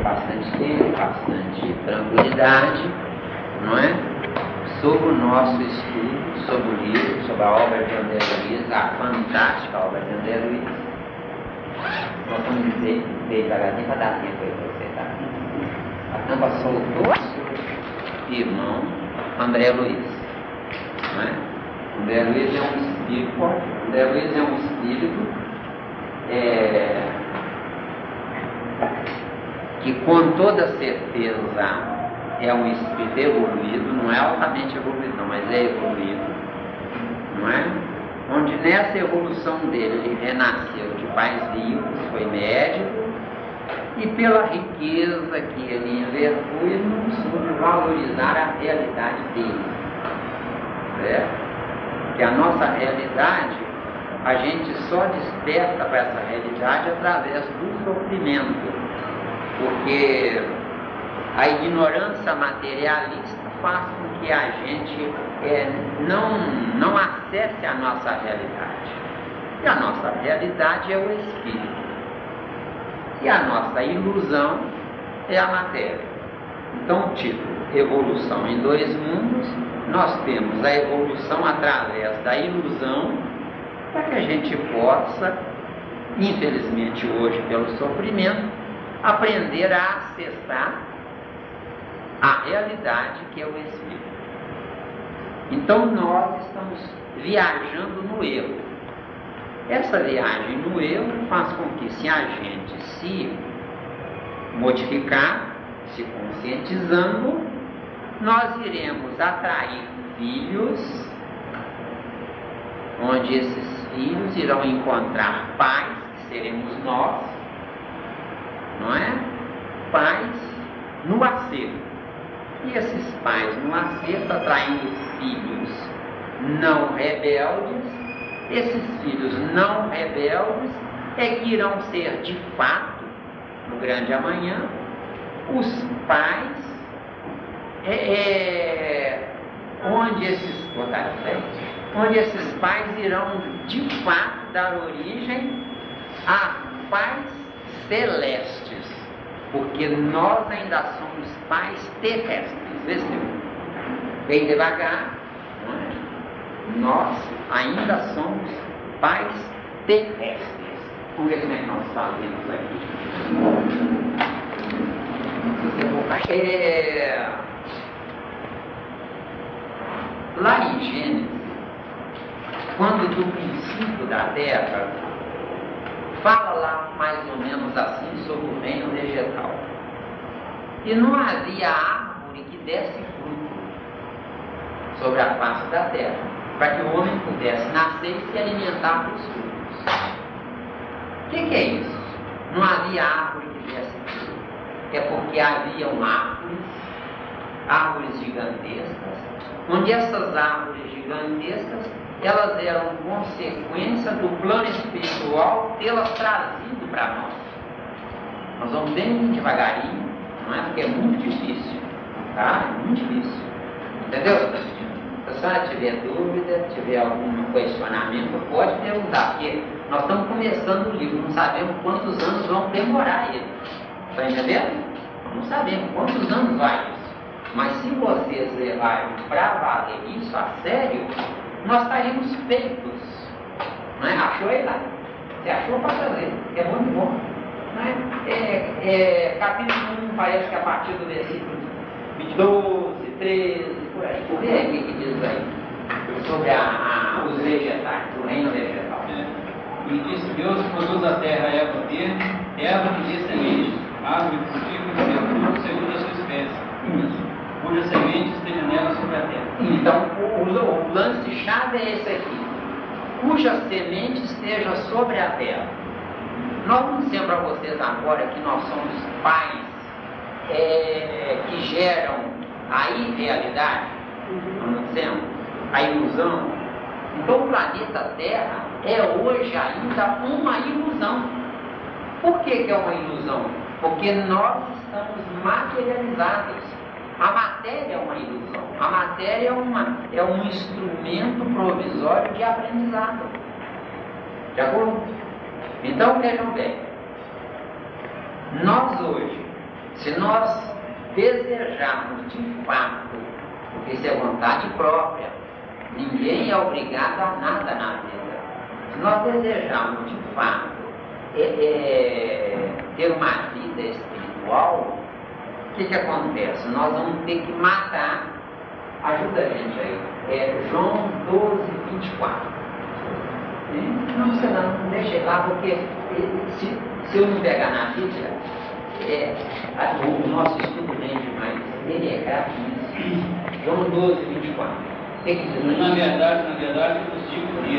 bastante tempo, bastante tranquilidade, não é? Sobre o nosso estudo, sobre o livro, sobre a obra de André Luiz, a fantástica obra de André Luiz. Nós vamos dizer bem devagarzinho para dar tempo aí para você, tá? A tampa soltou-se, irmão André Luiz, não é? André Luiz é um espírito, André Luiz é um espírito que com toda certeza é um espírito evoluído, não é altamente evoluído não, mas é evoluído, não é? Onde nessa evolução dele ele renasceu de pais vivos, foi médico, e pela riqueza que ele envergou, ele não soube valorizar a realidade dele, certo? Que a nossa realidade, a gente só desperta para essa realidade através do sofrimento, porque a ignorância materialista faz com que a gente não acesse a nossa realidade. E a nossa realidade é o espírito. E a nossa ilusão é a matéria. Então, tipo, evolução em dois mundos, nós temos a evolução através da ilusão, para que a gente possa, infelizmente hoje pelo sofrimento, aprender a acessar a realidade que é o espírito. Então nós estamos viajando no erro. Essa viagem no erro faz com que, se a gente se modificar, se conscientizando, nós iremos atrair filhos, onde esses filhos irão encontrar pais, que seremos nós, não é? Pais no acerto. E esses pais no acerto, atraindo filhos não rebeldes, esses filhos não rebeldes é que irão ser de fato, no grande amanhã, os pais onde esses pais irão de fato dar origem a pais celestes, porque nós ainda somos pais terrestres. Vê se bem devagar, não é? Nós ainda somos pais terrestres. Vamos ver como é que nós fazemos aqui. Lá em Gênesis, quando do princípio da terra, fala lá mais ou menos assim sobre o reino vegetal. E não havia árvore que desse fruto sobre a face da terra, para que o homem pudesse nascer e se alimentar dos frutos. O que é isso? Não havia árvore que desse fruto. É porque haviam árvores gigantescas, onde essas árvores gigantescas, elas eram consequência do plano espiritual tê-las trazido para nós. Nós vamos bem devagarinho, não é? Porque é muito difícil, tá? É muito difícil. Entendeu? Se a senhora tiver dúvida, tiver algum questionamento, pode perguntar, porque nós estamos começando o livro, não sabemos quantos anos vão demorar ele. Está entendendo? Não sabemos quantos anos vai isso. Mas se vocês levarem para valer isso a sério, nós estaremos feitos. Não é? Achou aí lá? Você achou para fazer, é muito bom. Não é? Capítulo 1, parece que a partir do versículo 12, 13, por aí. Vê aí o que diz aí sobre os vegetais, o reino vegetal. E disse Deus: produz a terra erva verde, erva que dê semente, árvore frutífera que dê fruto segundo a sua espécie, cuja semente esteja nela sobre a terra. Então, o lance-chave é esse aqui: cuja semente esteja sobre a terra. Nós vamos dizer para vocês agora que nós somos pais que geram a irrealidade, não dizemos, a ilusão. Então, o planeta Terra é hoje ainda uma ilusão. Por que é uma ilusão? Porque nós estamos materializados. A matéria é uma ilusão. A matéria é um instrumento provisório de aprendizado. De acordo? Então, vejam bem. Nós hoje Se nós desejarmos de fato, porque isso é vontade própria, ninguém é obrigado a nada na vida. Se nós desejarmos de fato ter uma vida espiritual, o que acontece? Nós vamos ter que matar. Ajuda a gente aí. João 12, 24. Não sei não, deixa lá, porque se eu não pegar na Bíblia, o nosso estudo rende mais. Ele é gravíssimo. João 12, 24. O que diz? Na verdade, eu vos digo que,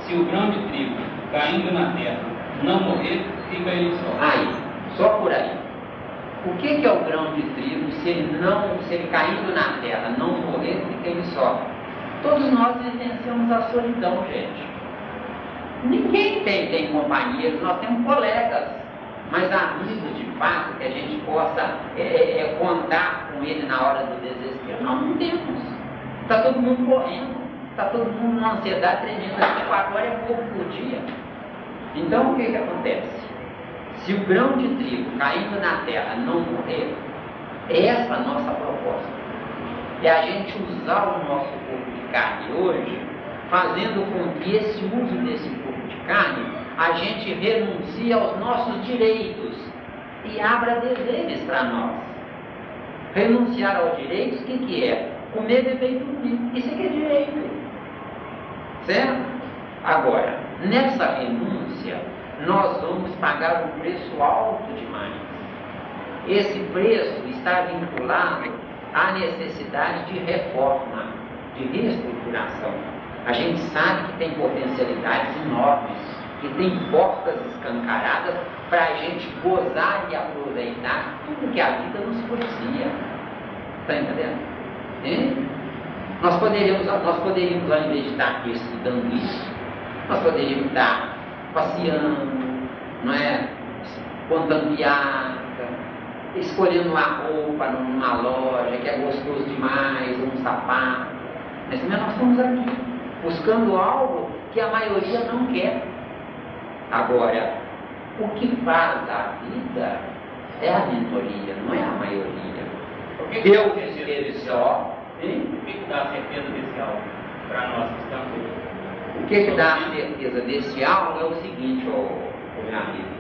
se o grão de trigo caindo na terra não morrer, fica ele só. Aí, só por aí. O que é o grão de trigo? Se ele caindo na terra não morrer, fica ele só. Todos nós vivenciamos a solidão, gente. Ninguém tem companheiros, nós temos colegas, mas amigos de fato que a gente possa contar com ele na hora do desespero, nós não temos. Está todo mundo correndo, está todo mundo numa ansiedade tremenda, 24 horas é pouco por dia. Então o que acontece? Se o grão de trigo caindo na terra não morrer, essa é a nossa proposta. É a gente usar o nosso corpo de carne hoje, fazendo com que esse uso desse corpo de carne, a gente renuncie aos nossos direitos e abra deveres para nós. Renunciar aos direitos, o que é? Comer, beber e dormir. Isso aqui é direito. Certo? Agora, nessa renúncia, nós vamos pagar um preço alto demais. Esse preço está vinculado à necessidade de reforma, de reestruturação. A gente sabe que tem potencialidades enormes, que tem portas escancaradas para a gente gozar e aproveitar tudo que a vida nos propicia. Está entendendo? Nós poderíamos, ao invés de estar aqui estudando isso, nós poderíamos estar passeando, não é? Contando piada, escolhendo uma roupa numa loja que é gostoso demais, um sapato. Mas nós estamos aqui, buscando algo que a maioria não quer. Agora, o que faz a vida é a minoria, não é a maioria. Deus esteve só. O que dá a certeza desse algo para nós que estamos aqui? O que dá a certeza desse algo é o seguinte, meu amigo.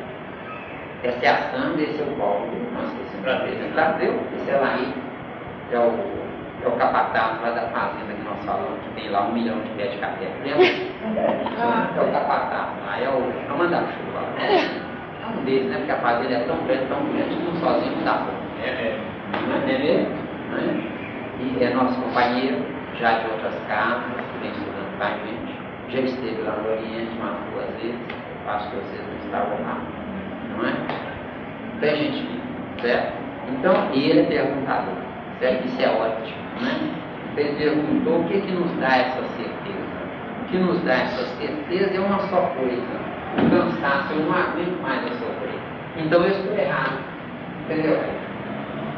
Essa é a Sandra, esse é o Paulo. Nós esquecemos para ver. Esse é lá aí. É o capataz lá da fazenda que nós falamos, que tem lá 1 milhão de pés de café. Lembra? É o capataz lá, é o manda-chuva. É um deles, né? Porque a fazenda é tão grande, que não sozinho não dá conta. Não é mesmo? Não é? E é nosso companheiro, já de outras casas, que vem estudando com a gente. Já esteve lá no Oriente umas 2 vezes. Acho que vocês não estavam lá. Não é? Então a gente vive, certo? Então, e ele é perguntador. Certo? Isso é ótimo, né? Então ele perguntou o que nos dá essa certeza. O que nos dá essa certeza é uma só coisa: o cansaço. Eu não aguento mais a sofrer. Então eu estou errado. Entendeu?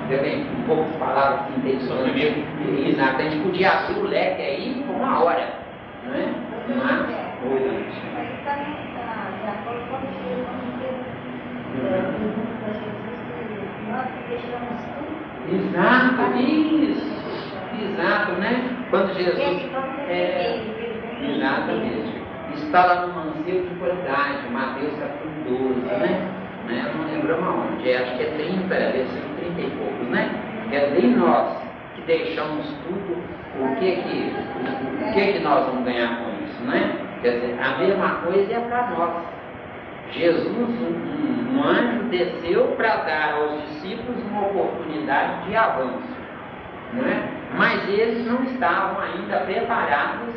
Também, com poucas palavras sintetizando. Exato. A gente podia abrir o leque aí por 1 hora. Não é? Exato, isso. Exato, né? Quando Jesus. Exatamente. Está lá no mancebo de qualidade, Mateus capítulo 12, né? Não lembramos aonde, acho que é 30, versículo 30 e poucos, né? É de nós que deixamos tudo, o que nós vamos ganhar com isso, né? Quer dizer, a mesma coisa é para nós. Jesus, um anjo, desceu para dar aos discípulos uma oportunidade de avanço, não é? Mas eles não estavam ainda preparados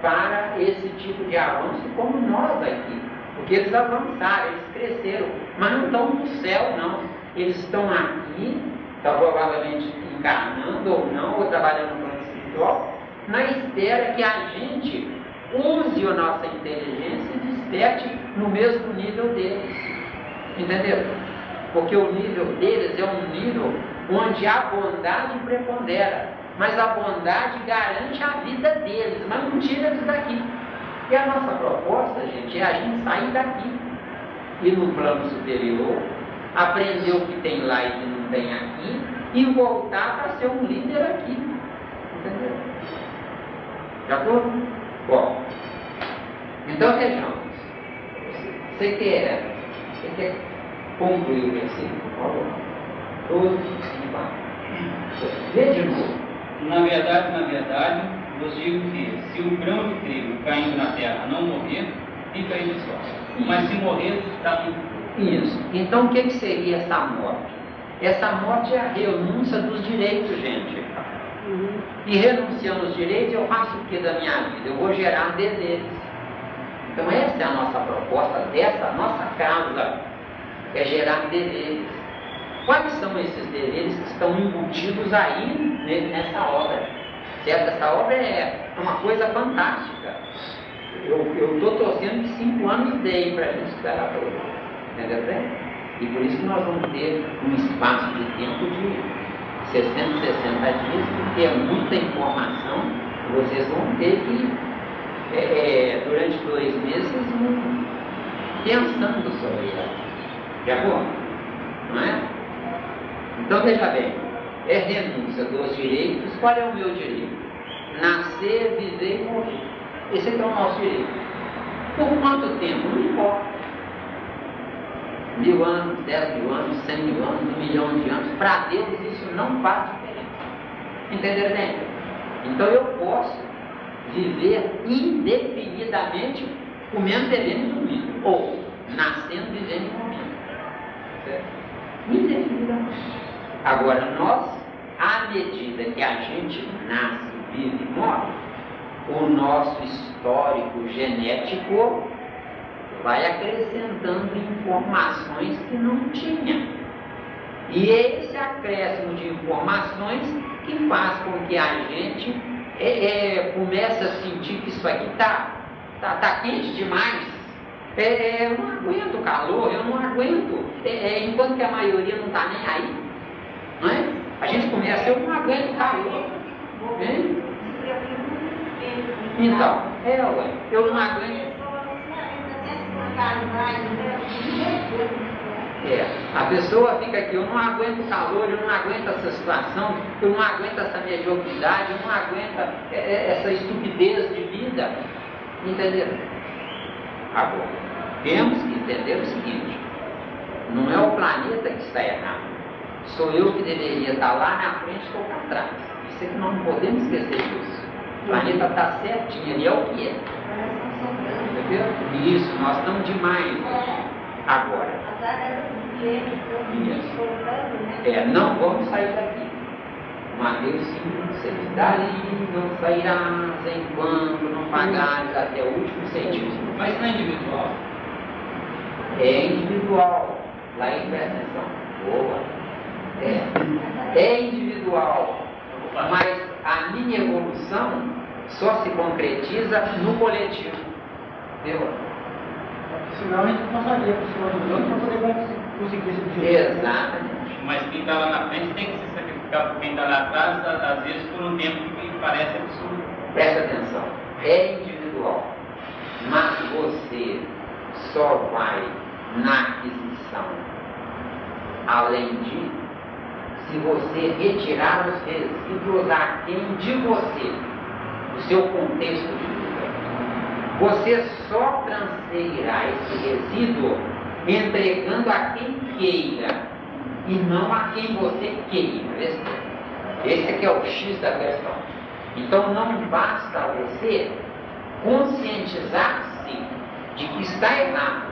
para esse tipo de avanço como nós aqui. Porque eles avançaram, eles cresceram, mas não estão no céu, não. Eles estão aqui, estão provavelmente encarnando ou não, ou trabalhando no plano espiritual, na espera que a gente use a nossa inteligência e desperte no mesmo nível deles. Entendeu? Porque o nível deles é um nível onde a bondade prepondera, mas a bondade garante a vida deles, mas não tira eles daqui. E a nossa proposta, gente, é a gente sair daqui, ir no plano superior, aprender o que tem lá e que não bem aqui e voltar para ser um líder aqui. Entendeu? De acordo? Bom, então vejamos. Você quer concluir o versículo, por favor? Todos e vai. Vê de novo. Na verdade, vos digo que, se o grão de trigo caindo na terra não morrer, fica ele só. Mas se morrer, está muito. Isso. Então, o que seria essa morte? Essa morte é a renúncia dos direitos, gente. E renunciando aos direitos, eu faço o que da minha vida? Eu vou gerar deveres. Então, essa é a nossa proposta dessa nossa causa, é gerar deveres. Quais são esses deveres que estão embutidos aí nessa obra? Certo? Essa obra é uma coisa fantástica. Eu estou torcendo que 5 anos dei para a gente esperar todo. Entendeu bem? E por isso que nós vamos ter um espaço de tempo de 60 dias, porque é muita informação, vocês vão ter que, durante 2 meses, pensando sobre ela. De acordo? Não é? Então, veja bem, é renúncia dos direitos. Qual é o meu direito? Nascer, viver e morrer. Esse é o nosso direito. Por quanto tempo? Não importa. 1000 anos, 10.000 anos, 100.000 anos, 1 milhão de anos, para Deus isso não faz diferença. Entenderam bem? Então eu posso viver indefinidamente comendo, bebendo e dormindo, ou nascendo, vivendo e morrendo. Certo? Indefinidamente. Agora nós, à medida que a gente nasce, vive e morre, o nosso histórico genético vai acrescentando informações que não tinha. E é esse acréscimo de informações que faz com que a gente comece a sentir que isso aqui tá quente demais. Eu não aguento o calor, eu não aguento. Enquanto que a maioria não está nem aí. Não é? A gente começa, eu não aguento o calor. Então, eu não aguento. A pessoa fica aqui, eu não aguento o calor, eu não aguento essa situação, eu não aguento essa mediocridade, eu não aguento essa estupidez de vida. Entendeu? Agora, temos que entender o seguinte: não é o planeta que está errado, sou eu que deveria estar lá na frente e estou para trás. Isso é que nós não podemos esquecer disso. O planeta está certinho, ele é o que é. Entendeu? Isso, nós estamos demais agora. Isso. Não vamos sair daqui. Mateus 5:6. Dali não sairás enquanto não pagares até o último centímetro. Mas não é individual? É individual. Lá em presta atenção. Boa. É individual. Mas a minha evolução só se concretiza no coletivo. Entendeu? Senão a gente passaria por cima dos outros para poder conseguir esse objetivo. Exatamente. Mas quem está lá na frente tem que se sacrificar por quem está lá atrás, às vezes por um tempo que parece absurdo. Presta atenção. É individual. Mas você só vai na aquisição além de se você retirar os resíduos aquém de você, do seu contexto de vida. Você só transferirá esse resíduo entregando a quem queira e não a quem você queira. Esse aqui é o X da questão. Então não basta você conscientizar-se de que está errado.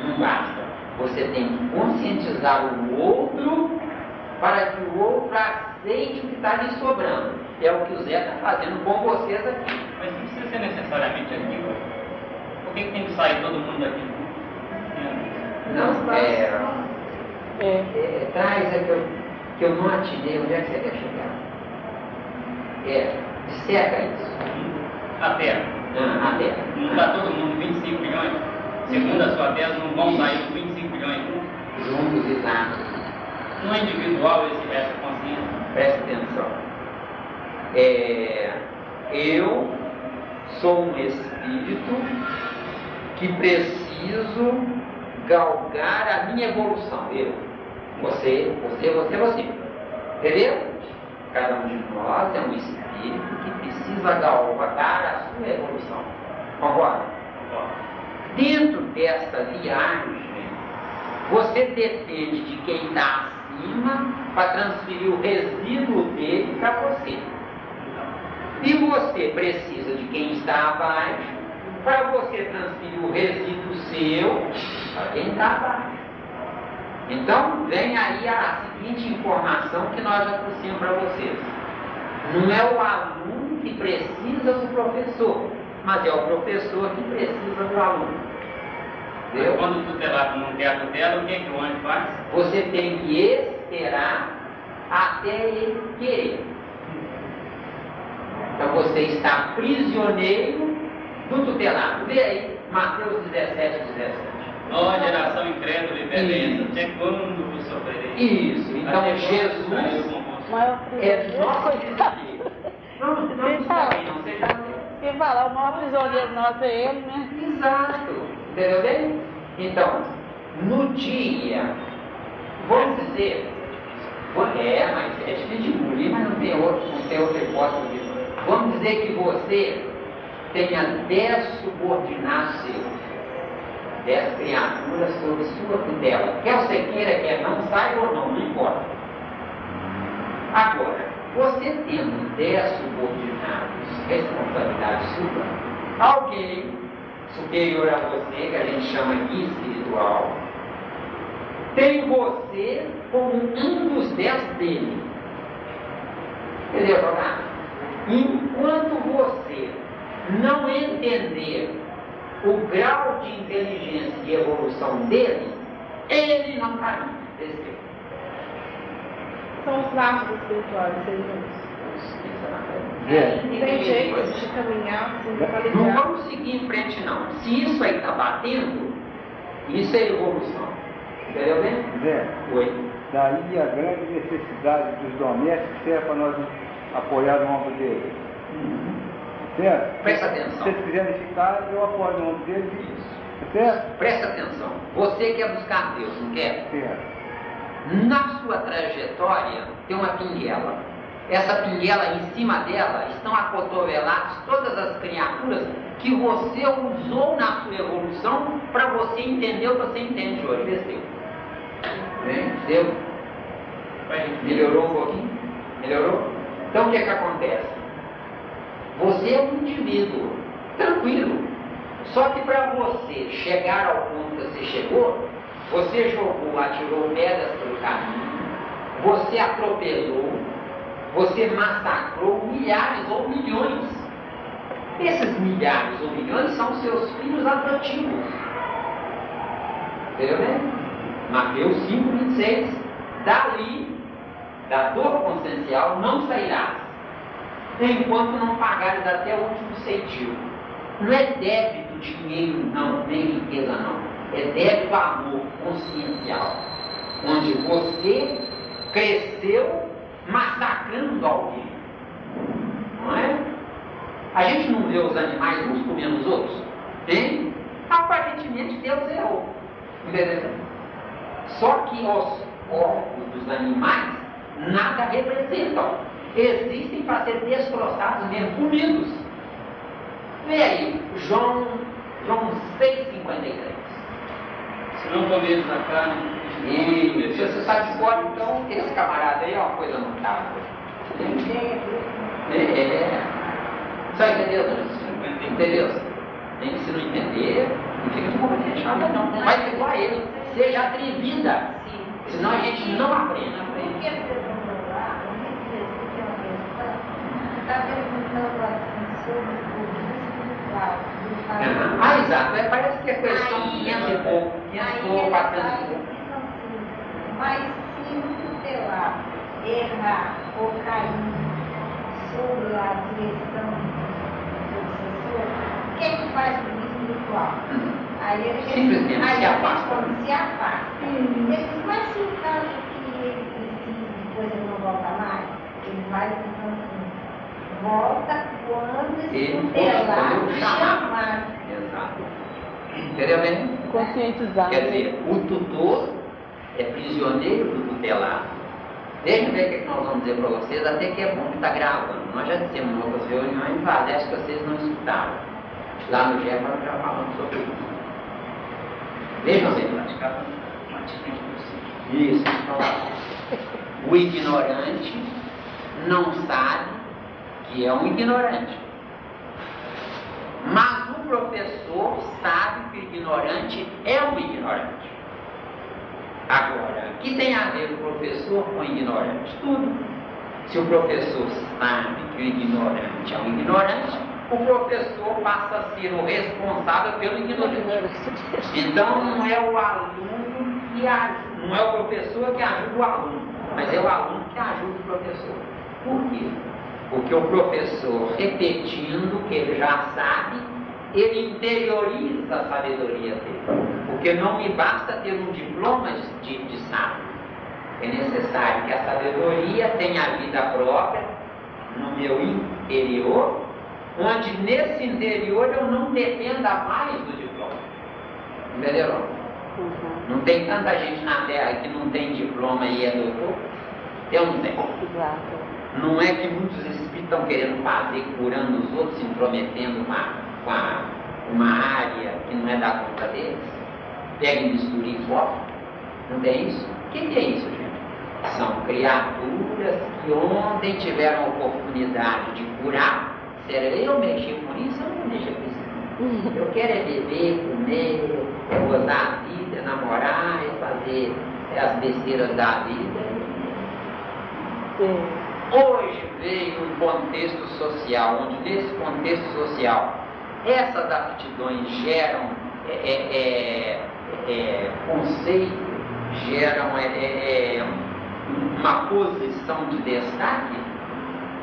Não basta. Você tem que conscientizar o outro para que o outro aceite o que está lhe sobrando. É o que o Zé está fazendo com vocês aqui. Mas não precisa ser necessariamente aqui. Por que tem que sair todo mundo daqui? Não, traz que eu não atinei. Onde é que você quer chegar? Disseca isso. A Terra. A Terra. Não está todo mundo 25 milhões? Segundo a sua tese, não vão sair 25 milhões? Juntos e nada. Não é individual essa consciência? Preste atenção. Eu sou um espírito que preciso galgar a minha evolução. Você. Entendeu? Cada um de nós é um espírito que precisa galvar a sua evolução. Concorda? Dentro dessa viagem, você depende de quem está acima para transferir o resíduo dele para você. E você precisa de quem está abaixo para você transferir o resíduo seu para quem está abaixo. Então, vem aí a seguinte informação que nós já trouxemos para vocês. Não é o aluno que precisa do professor, mas é o professor que precisa do aluno. Entendeu? Quando o tutelado não quer a tutela, o que o anjo faz? Você tem que esperar até ele querer. Então você está prisioneiro do tutelado. Vê aí, Mateus 17. Ó, geração incrédula e beleza, até quando vos sofrerei? Isso, então Jesus é nosso prisioneiro. Não está bem, não seja. Quem falar, o maior prisioneiro nosso é ele, né? Exato, entendeu bem? Então, no dia, vamos dizer, mas é difícil de engolir, mas não tem outra hipótese. Vamos dizer que você tenha 10 subordinados seus, 10 criaturas sob sua tutela. Quer você queira, quer não, saiba ou não importa. Agora, você tendo 10 subordinados, responsabilidade sua, alguém superior a você, que a gente chama aqui espiritual, tem você como um dos 10 dele. Entendeu, Renato? Enquanto você não entender o grau de inteligência e evolução dele, ele não caminha. São os laços espirituais, tem jeito de caminhar sem Não qualidade. vamos seguir em frente, não. Se isso aí está batendo, isso é evolução. Entendeu bem? Zé, Oi. daí a grande necessidade dos domésticos serve para nós apoiar no ombro dele. Certo? Presta atenção. Se eles quiserem ficar, eu apoio no ombro dele. Certo? Presta atenção. Você quer buscar Deus, não quer? Certo. Na sua trajetória tem uma pinguela. Essa pinguela, em cima dela, estão acotoveladas todas as criaturas que você usou na sua evolução para você entender o que você entende hoje. Desceu. Deu? Melhorou um pouquinho? Melhorou? Então o que é que acontece? Você é um indivíduo tranquilo. Só que para você chegar ao ponto que você chegou, você jogou, atirou pedras pelo caminho, você atropelou, você massacrou milhares ou milhões. Esses milhares ou milhões são seus filhos adotivos. Entendeu bem? Mateus 5,26. Dali, da dor consciencial, não sairás, enquanto não pagares até o último centavo. Não é débito dinheiro, não, nem riqueza, não. É débito amor consciencial, onde você cresceu massacrando alguém. Não é? A gente não vê os animais uns comendo os outros? Tem? Aparentemente Deus errou. Entendeu? Só que os corpos dos animais nada representam. Existem para ser destroçados mesmo, comidos. Vê aí, João 6,53. Se não comeres a carne, E se você sabe de cor, então esse camarada aí é uma coisa notável. Só entendeu, dona Cecília? Entendeu? Se não entender, não fica de competente nada não. Vai ser igual a ele. Seja atrevida. Senão a gente não aprende. Está perguntando assim sobre o espiritual. Exato. Parece que é questão 500 e pouco. 500 ou 400 e pouco. Mas se o tutelar errar ou cair sob a direção do sucessor, o que ele faz com o espiritual? Aí ele Simplesmente se afasta. Se afasta. Ele diz, mas se o caso que ele precisa, depois ele não volta mais, ele vai ficando assim. Volta quando esse tutelar chamar. Exato. Entendeu bem? Conscientizar. Quer dizer, o tutor é prisioneiro do tutelado. Deixa eu ver o que nós vamos dizer para vocês, até que é bom que está gravando. Nós já dissemos em outras reuniões, parece que vocês não escutaram. Lá no GEP nós já falamos sobre isso. Vejam bem. Isso. O ignorante não sabe que é um ignorante. Mas o professor sabe que o ignorante é um ignorante. Agora, o que tem a ver o professor com o ignorante? Tudo. Se o professor sabe que o ignorante é um ignorante, o professor passa a ser o responsável pelo ignorante. Então não é o aluno que ajuda, não é o professor que ajuda o aluno, mas é o aluno que ajuda o professor. Por quê? Porque o professor, repetindo o que ele já sabe, ele interioriza a sabedoria dele. Porque não me basta ter um diploma de sábio. É necessário que a sabedoria tenha vida própria no meu interior, onde nesse interior eu não dependa mais do diploma. Entenderam? Não tem tanta gente na Terra que não tem diploma e é doutor? Eu não tenho. Não é que muitos espíritos estão querendo fazer, curando os outros, se intrometendo com uma área que não é da conta deles? Pega e mistura e volta. Não tem isso? O que é isso, gente? São criaturas que ontem tiveram a oportunidade de curar. Será eu mexer com isso? Eu não mexer com isso. Eu quero é beber, comer, é gozar a vida, é namorar, é fazer as besteiras da vida. Hoje veio um contexto social, onde nesse contexto social essas aptidões geram conceito, geram uma posição de destaque.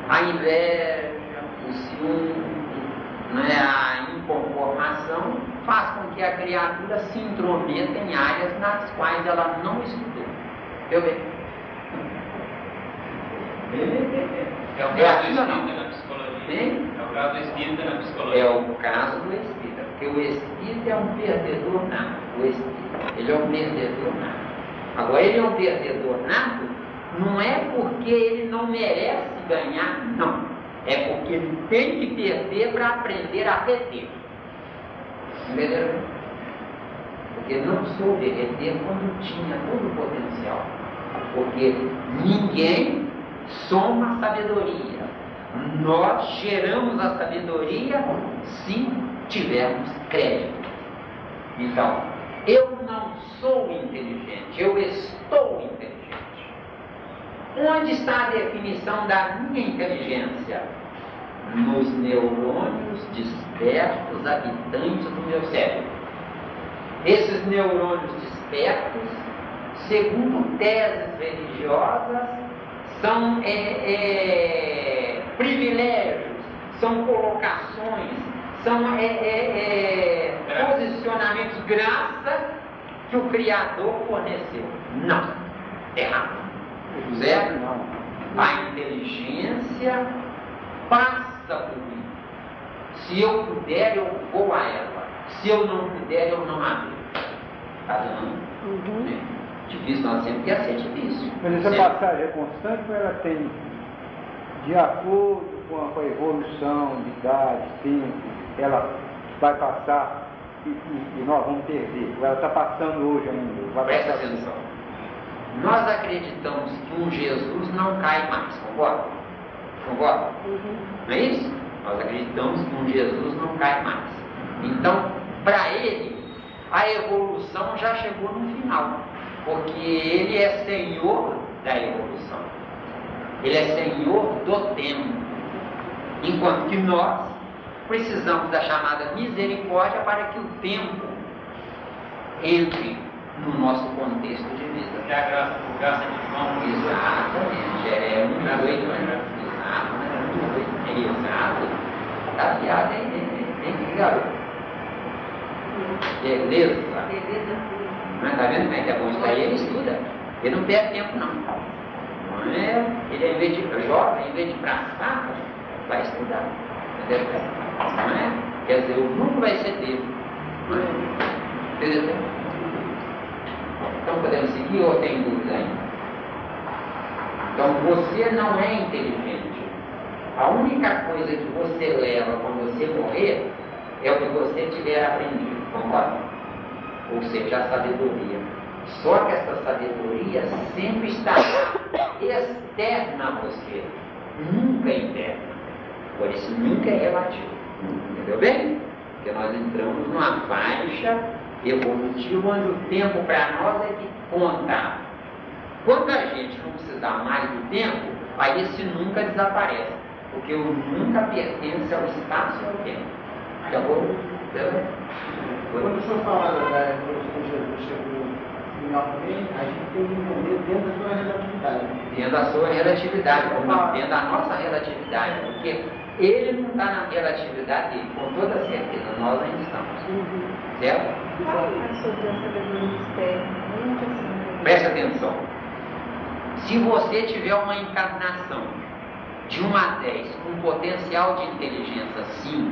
A inveja, o ciúme, a inconformação faz com que a criatura se intrometa em áreas nas quais ela não estudou. Eu vejo. É o caso do espírita na psicologia. É o caso do espírita na psicologia. É o caso do espírita, porque o espírita é um perdedor nato. O espírita, ele é um perdedor nato. Agora, ele é um perdedor nato, não é porque ele não merece ganhar, não. É porque ele tem que perder para aprender a reter. Entendeu? Porque não soube reter quando tinha todo o potencial. Porque ninguém soma a sabedoria. Nós geramos a sabedoria se tivermos crédito. Então, eu não sou inteligente, eu estou inteligente. Onde está a definição da minha inteligência? Nos neurônios despertos habitantes do meu cérebro. Esses neurônios despertos, segundo teses religiosas, são privilégios, são colocações, são posicionamentos, graça que o Criador forneceu. Não, errado. Certo? A inteligência passa por mim. Se eu puder, eu vou a ela. Se eu não puder, eu não a vejo. Está dando? Difícil, nós sempre quer ser difícil. Mas essa passagem é constante ou ela tem, de acordo com a evolução de idade, tempo, ela vai passar e nós vamos perder? Ou ela está passando hoje ainda? Presta atenção. Nós acreditamos que um Jesus não cai mais, concorda? Concorda? Não é isso? Nós acreditamos que um Jesus não cai mais. Então, para ele, a evolução já chegou no final. Porque ele é senhor da evolução. Ele é senhor do tempo. Enquanto que nós precisamos da chamada misericórdia para que o tempo entre no nosso contexto de vida. Que a graça por graça de João. Exatamente. É muito doido, né? Exato. Tá piada, hein, garoto? Beleza. Mas tá vendo como é que é bom isso aí? Ele estuda. Ele não perde tempo, não. Não é? Ele, em vez de jovem, em vez de praçar, vai estudar. Entendeu? Não é? Quer dizer, o mundo vai ser dele. Não é? Entendeu? Então podemos seguir ou tem dúvida ainda? Então você não é inteligente. A única coisa que você leva quando você morrer é o que você tiver aprendido, concorda? Ou seja, a sabedoria. Só que essa sabedoria sempre estará externa a você, nunca interna. Por isso nunca é relativo. Entendeu bem? Porque nós entramos numa faixa evolutiva onde o tempo para nós é que conta. Quando a gente não precisar mais do tempo, aí esse nunca desaparece. Porque o nunca pertence ao espaço e ao tempo. Acabou? Quando o senhor fala da evolução de Jesus chegou no final também, a gente tem que entender dentro da sua relatividade. Dentro da sua relatividade, como dentro da nossa relatividade. Porque ele não está na relatividade dele, com toda certeza, nós ainda estamos. Certo? Fala mais sobre a sabedoria externa. Nunca assim. Preste atenção. Se você tiver uma encarnação de 1 a 10 com potencial de inteligência 5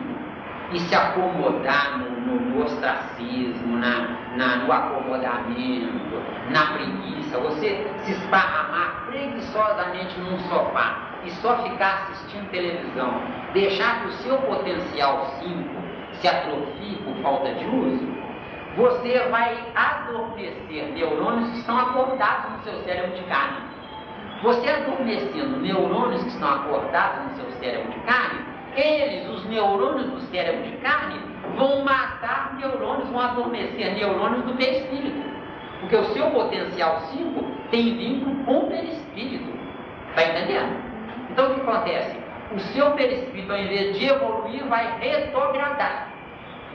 e se acomodar no ostracismo, no acomodamento, na preguiça, você se esparramar preguiçosamente num sofá e só ficar assistindo televisão, deixar que o seu potencial 5 se atrofie por falta de uso, você vai adormecer neurônios que estão acordados no seu cérebro de carne. Você adormecendo neurônios que estão acordados no seu cérebro de carne, eles, os neurônios do cérebro de carne, vão matar neurônios, vão adormecer neurônios do perispírito. Porque o seu potencial 5 tem vínculo com o perispírito. Está entendendo? Então o que acontece? O seu perispírito, ao invés de evoluir, vai retrogradar.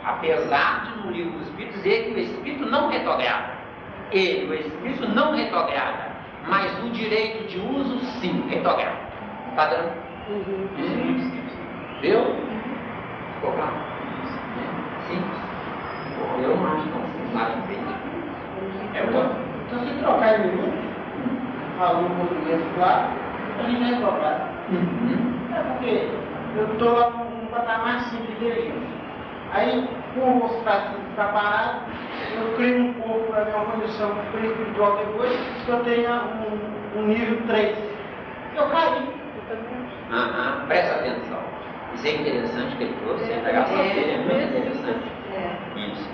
Apesar de no livro do Espírito dizer que o Espírito não retrograda. Ele, o Espírito, não retrograda. Mas o direito de uso, sim, retrograda. Está dando? Viu? Ficou claro? Sim. Eu não acho que não se É bom. Então, se trocar em minutos, falou um português claro, a gente vai trocar. É porque eu estou lá num patamar simples de inteligência. Aí, por mostrar que está parado, eu crio um pouco para minha condição espiritual depois, que eu tenha um nível 3. Eu caí. Presta atenção. Isso é interessante que ele trouxe, a indagação dele é muito interessante. Isso.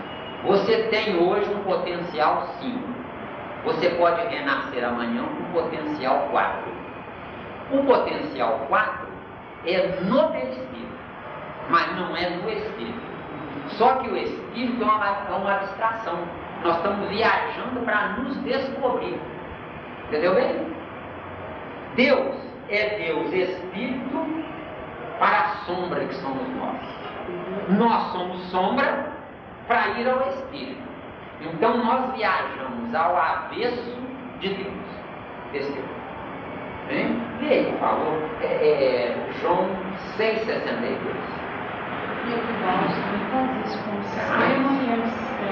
Você tem hoje um potencial 5. Você pode renascer amanhã com potencial 4. O potencial 4 é no perispírito, mas não é no espírito. Só que o espírito é uma abstração. Nós estamos viajando para nos descobrir. Entendeu bem? Deus é Deus espírito para a sombra que somos nós. Nós somos sombra para ir ao espírito. Então nós viajamos ao avesso de Deus. Desse Deus. Bem? E aí, por favor, João 6,62.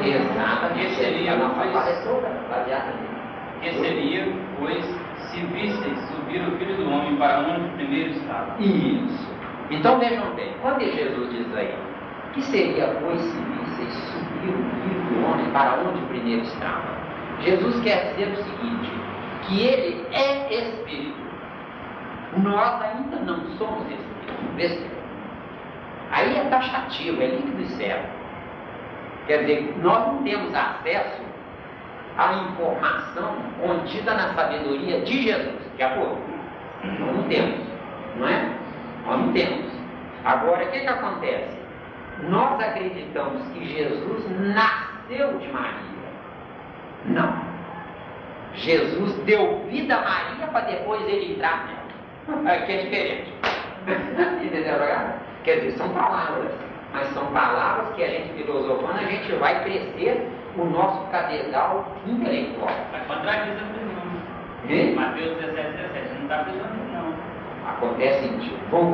Exatamente. Que seria, pois, se visseis subir o Filho do Homem para onde primeiro estava. Isso. Então vejam bem, quando Jesus diz aí, que seria, pois, se visseis subir o Filho do Homem para onde primeiro estava? Jesus quer dizer o seguinte, que ele é Espírito. Nós ainda não somos Espírito. Aí é taxativo, é líquido e certo. Quer dizer, nós não temos acesso à informação contida na sabedoria de Jesus, de acordo? Nós não temos, não é? Nós não temos. Agora, o que acontece? Nós acreditamos que Jesus nasceu de Maria. Não. Jesus deu vida a Maria para depois ele entrar nela. Aqui é diferente. Entendeu? Quer dizer, são palavras, mas são palavras que a gente filosofando, a gente vai crescer o nosso cabedal intelectual. Vai contradizer a prisão. Mateus 17, não está prisão não. Acontece o seguinte, vamos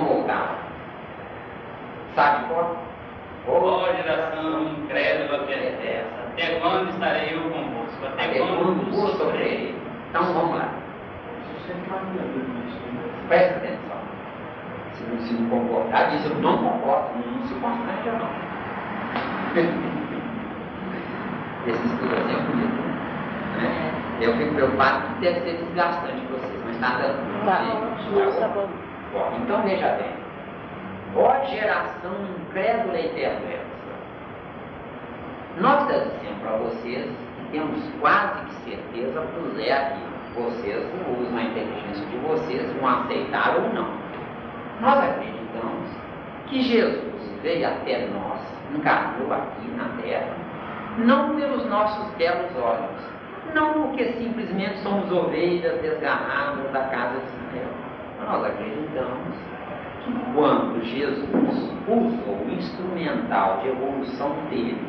voltar. Sabe qual? Ó geração incrédula que é essa, até quando estarei eu convosco? Até quando vos sofrerei? Então vamos lá. Presta atenção. Se não concordar, diz eu não concordo, não se constrange não. Esse estudo assim é bonito. Né? Eu fico preocupado que deve ser desgastante para vocês, mas nada. Tá bom. Bom, então veja bem. Ó geração incrédula e perversa. Nós já dissemos para vocês que temos quase que certeza, pois é aqui. Vocês usam a inteligência de vocês, vão aceitar ou não. Nós acreditamos que Jesus veio até nós, encarnou aqui na terra, não pelos nossos belos olhos, não porque simplesmente somos ovelhas desgarradas da casa de Israel. Nós acreditamos que quando Jesus usou o instrumental de evolução dele,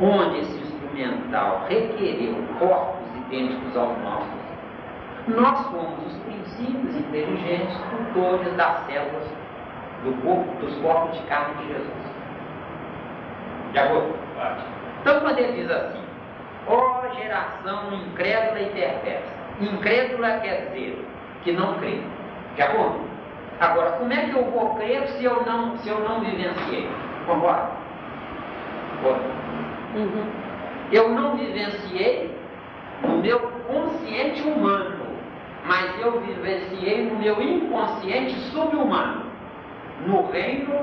onde esse instrumental requereu corpos idênticos aos nossos, nós fomos os princípios inteligentes tutores das células dos corpos de carne de Jesus. De acordo? Então, quando ele diz assim, ó geração incrédula e perversa. Incrédula quer dizer que não crê. De acordo? Agora, como é que eu vou crer se eu não vivenciei? Concorda? Eu não vivenciei no meu consciente humano, mas eu vivenciei no meu inconsciente subhumano, no reino,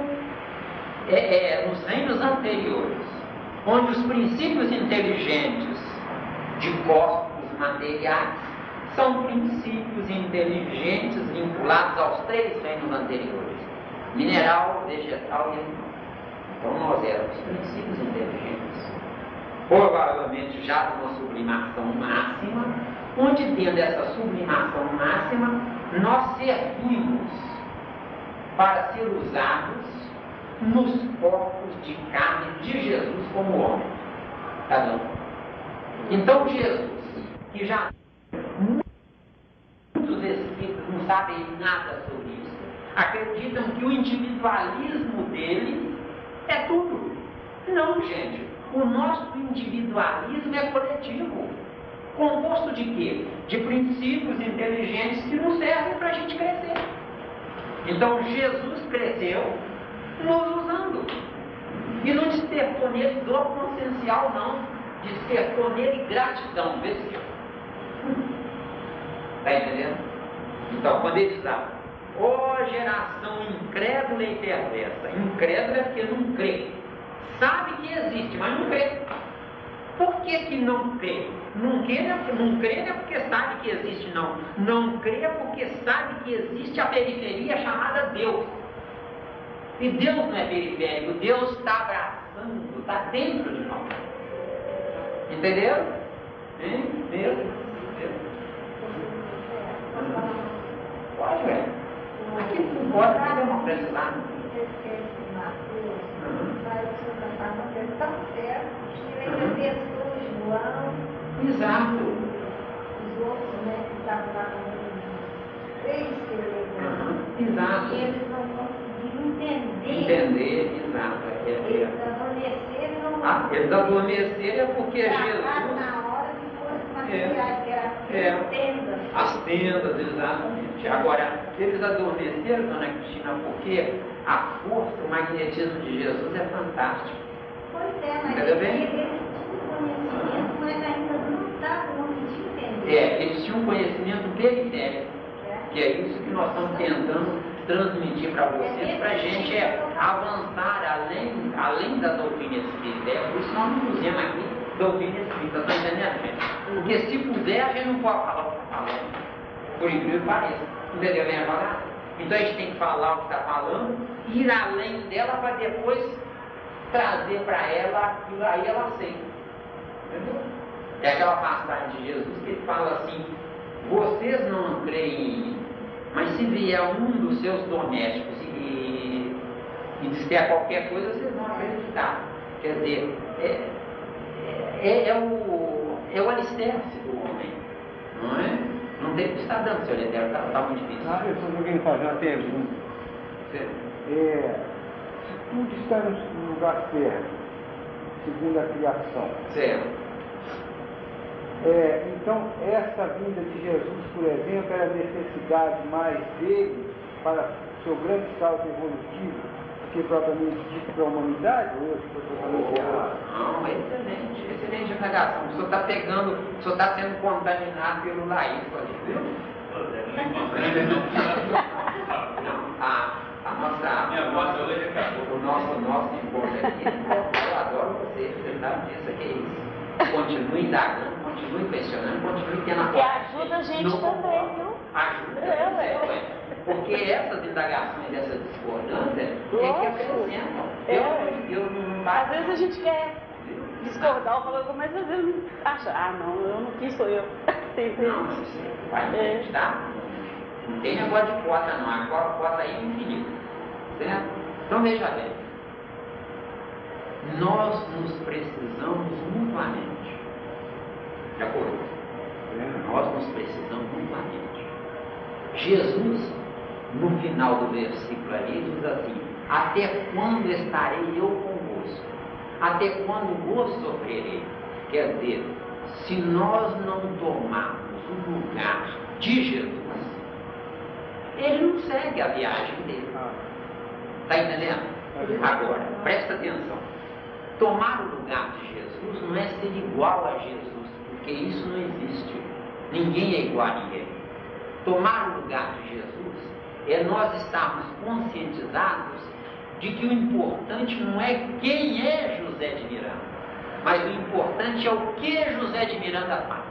nos reinos anteriores, onde os princípios inteligentes de corpos materiais são princípios inteligentes vinculados aos 3 reinos anteriores: mineral, vegetal e animal. Então nós éramos princípios inteligentes, provavelmente já de uma sublimação máxima, onde dentro dessa sublimação máxima nós servimos para ser usados nos corpos de carne de Jesus como homem. Tá bom? Então Jesus, que já muitos espíritos não sabem nada sobre isso, acreditam que o individualismo dele é tudo. Não, gente. O nosso individualismo é coletivo. Composto de quê? De princípios inteligentes que nos servem para a gente crescer. Então Jesus cresceu nos usando. E não despertou nele dor consciencial, não. Despertou nele gratidão. Vê se está entendendo? Então, quando ele diz, ó geração incrédula e perversa. Incrédula é porque não crê. Sabe que existe, mas não crê. Por que não crê? Não crê não é porque sabe que existe, não. Não crê porque sabe que existe a periferia chamada Deus. E Deus não é periférico, Deus está abraçando, está dentro de nós. Entenderam? Entendeu? Pode, velho. Aqui não pode, aqui é uma pressa lá. Tão certo que ele ainda testou João. Exato. Os outros, né, que estavam lá no 3 que ele levou. Exato. E eles não conseguiram entender. Exato. Eles adormeceram. Eles adormeceram é porque Jesus. Na hora que fosse materiais, que eram tendas. As tendas, exatamente. Agora, eles adormeceram, dona Cristina, porque a força, o magnetismo de Jesus é fantástico. Pois é, mas Entendeu bem? eles tinham conhecimento, mas ainda não estavam conseguindo entender. Eles tinham um conhecimento periférico, que é isso que nós estamos tentando transmitir para vocês, para a gente avançar além da doutrina espírita. Por isso nós não usamos aqui doutrina espírita, está entendendo, gente? Porque se puder, a gente não pode falar o que está falando, por incrível que pareça. Entendeu bem agora? Então a gente tem que falar o que está falando, ir além dela para depois trazer para ela aquilo, aí ela aceita. Entendeu? É aquela passagem de Jesus que ele fala assim: vocês não creem em mim, mas se vier um dos seus domésticos e disser qualquer coisa, vocês vão acreditar. Quer dizer, é o alicerce do homem, não é? Não tem que estar dando, senhor Eterno, está muito difícil. Eu estou querendo fazer uma pergunta. Se tudo está no lugar certo, segundo a criação, Certo. então essa vinda de Jesus, por exemplo, era a necessidade mais dele para o seu grande salto evolutivo, que propriamente dito para a humanidade, ou se foi totalmente errado? Não, excelente, excelente indagação. O senhor está pegando, o senhor está sendo contaminado pelo laísmo ali, viu? A nossa, o nosso encontro aqui, eu adoro você sabe disso, que é isso. Continue indagando, continue questionando, continue tendo a E ajuda a gente também, viu? Ajuda, porque essas indagações, essas discordâncias, é que acrescentam. Eu não Às vezes a gente quer discordar ou falar, mas às vezes acha, não, eu não quis, sou eu. Não, vai acreditar. Não tem negócio de cota, não. A cota aí é infinita. Certo? Então veja bem. Nós nos precisamos mutuamente. De acordo? Nós nos precisamos mutuamente. Jesus, no final do versículo ali, diz assim: até quando estarei eu convosco? Até quando vos sofrerei? Quer dizer, se nós não tomarmos o lugar de Jesus, ele não segue a viagem dele. Está entendendo? Agora, presta atenção. Tomar o lugar de Jesus não é ser igual a Jesus, porque isso não existe. Ninguém é igual a ninguém. Tomar o lugar de Jesus é nós estarmos conscientizados de que o importante não é quem é José de Miranda, mas o importante é o que José de Miranda faz.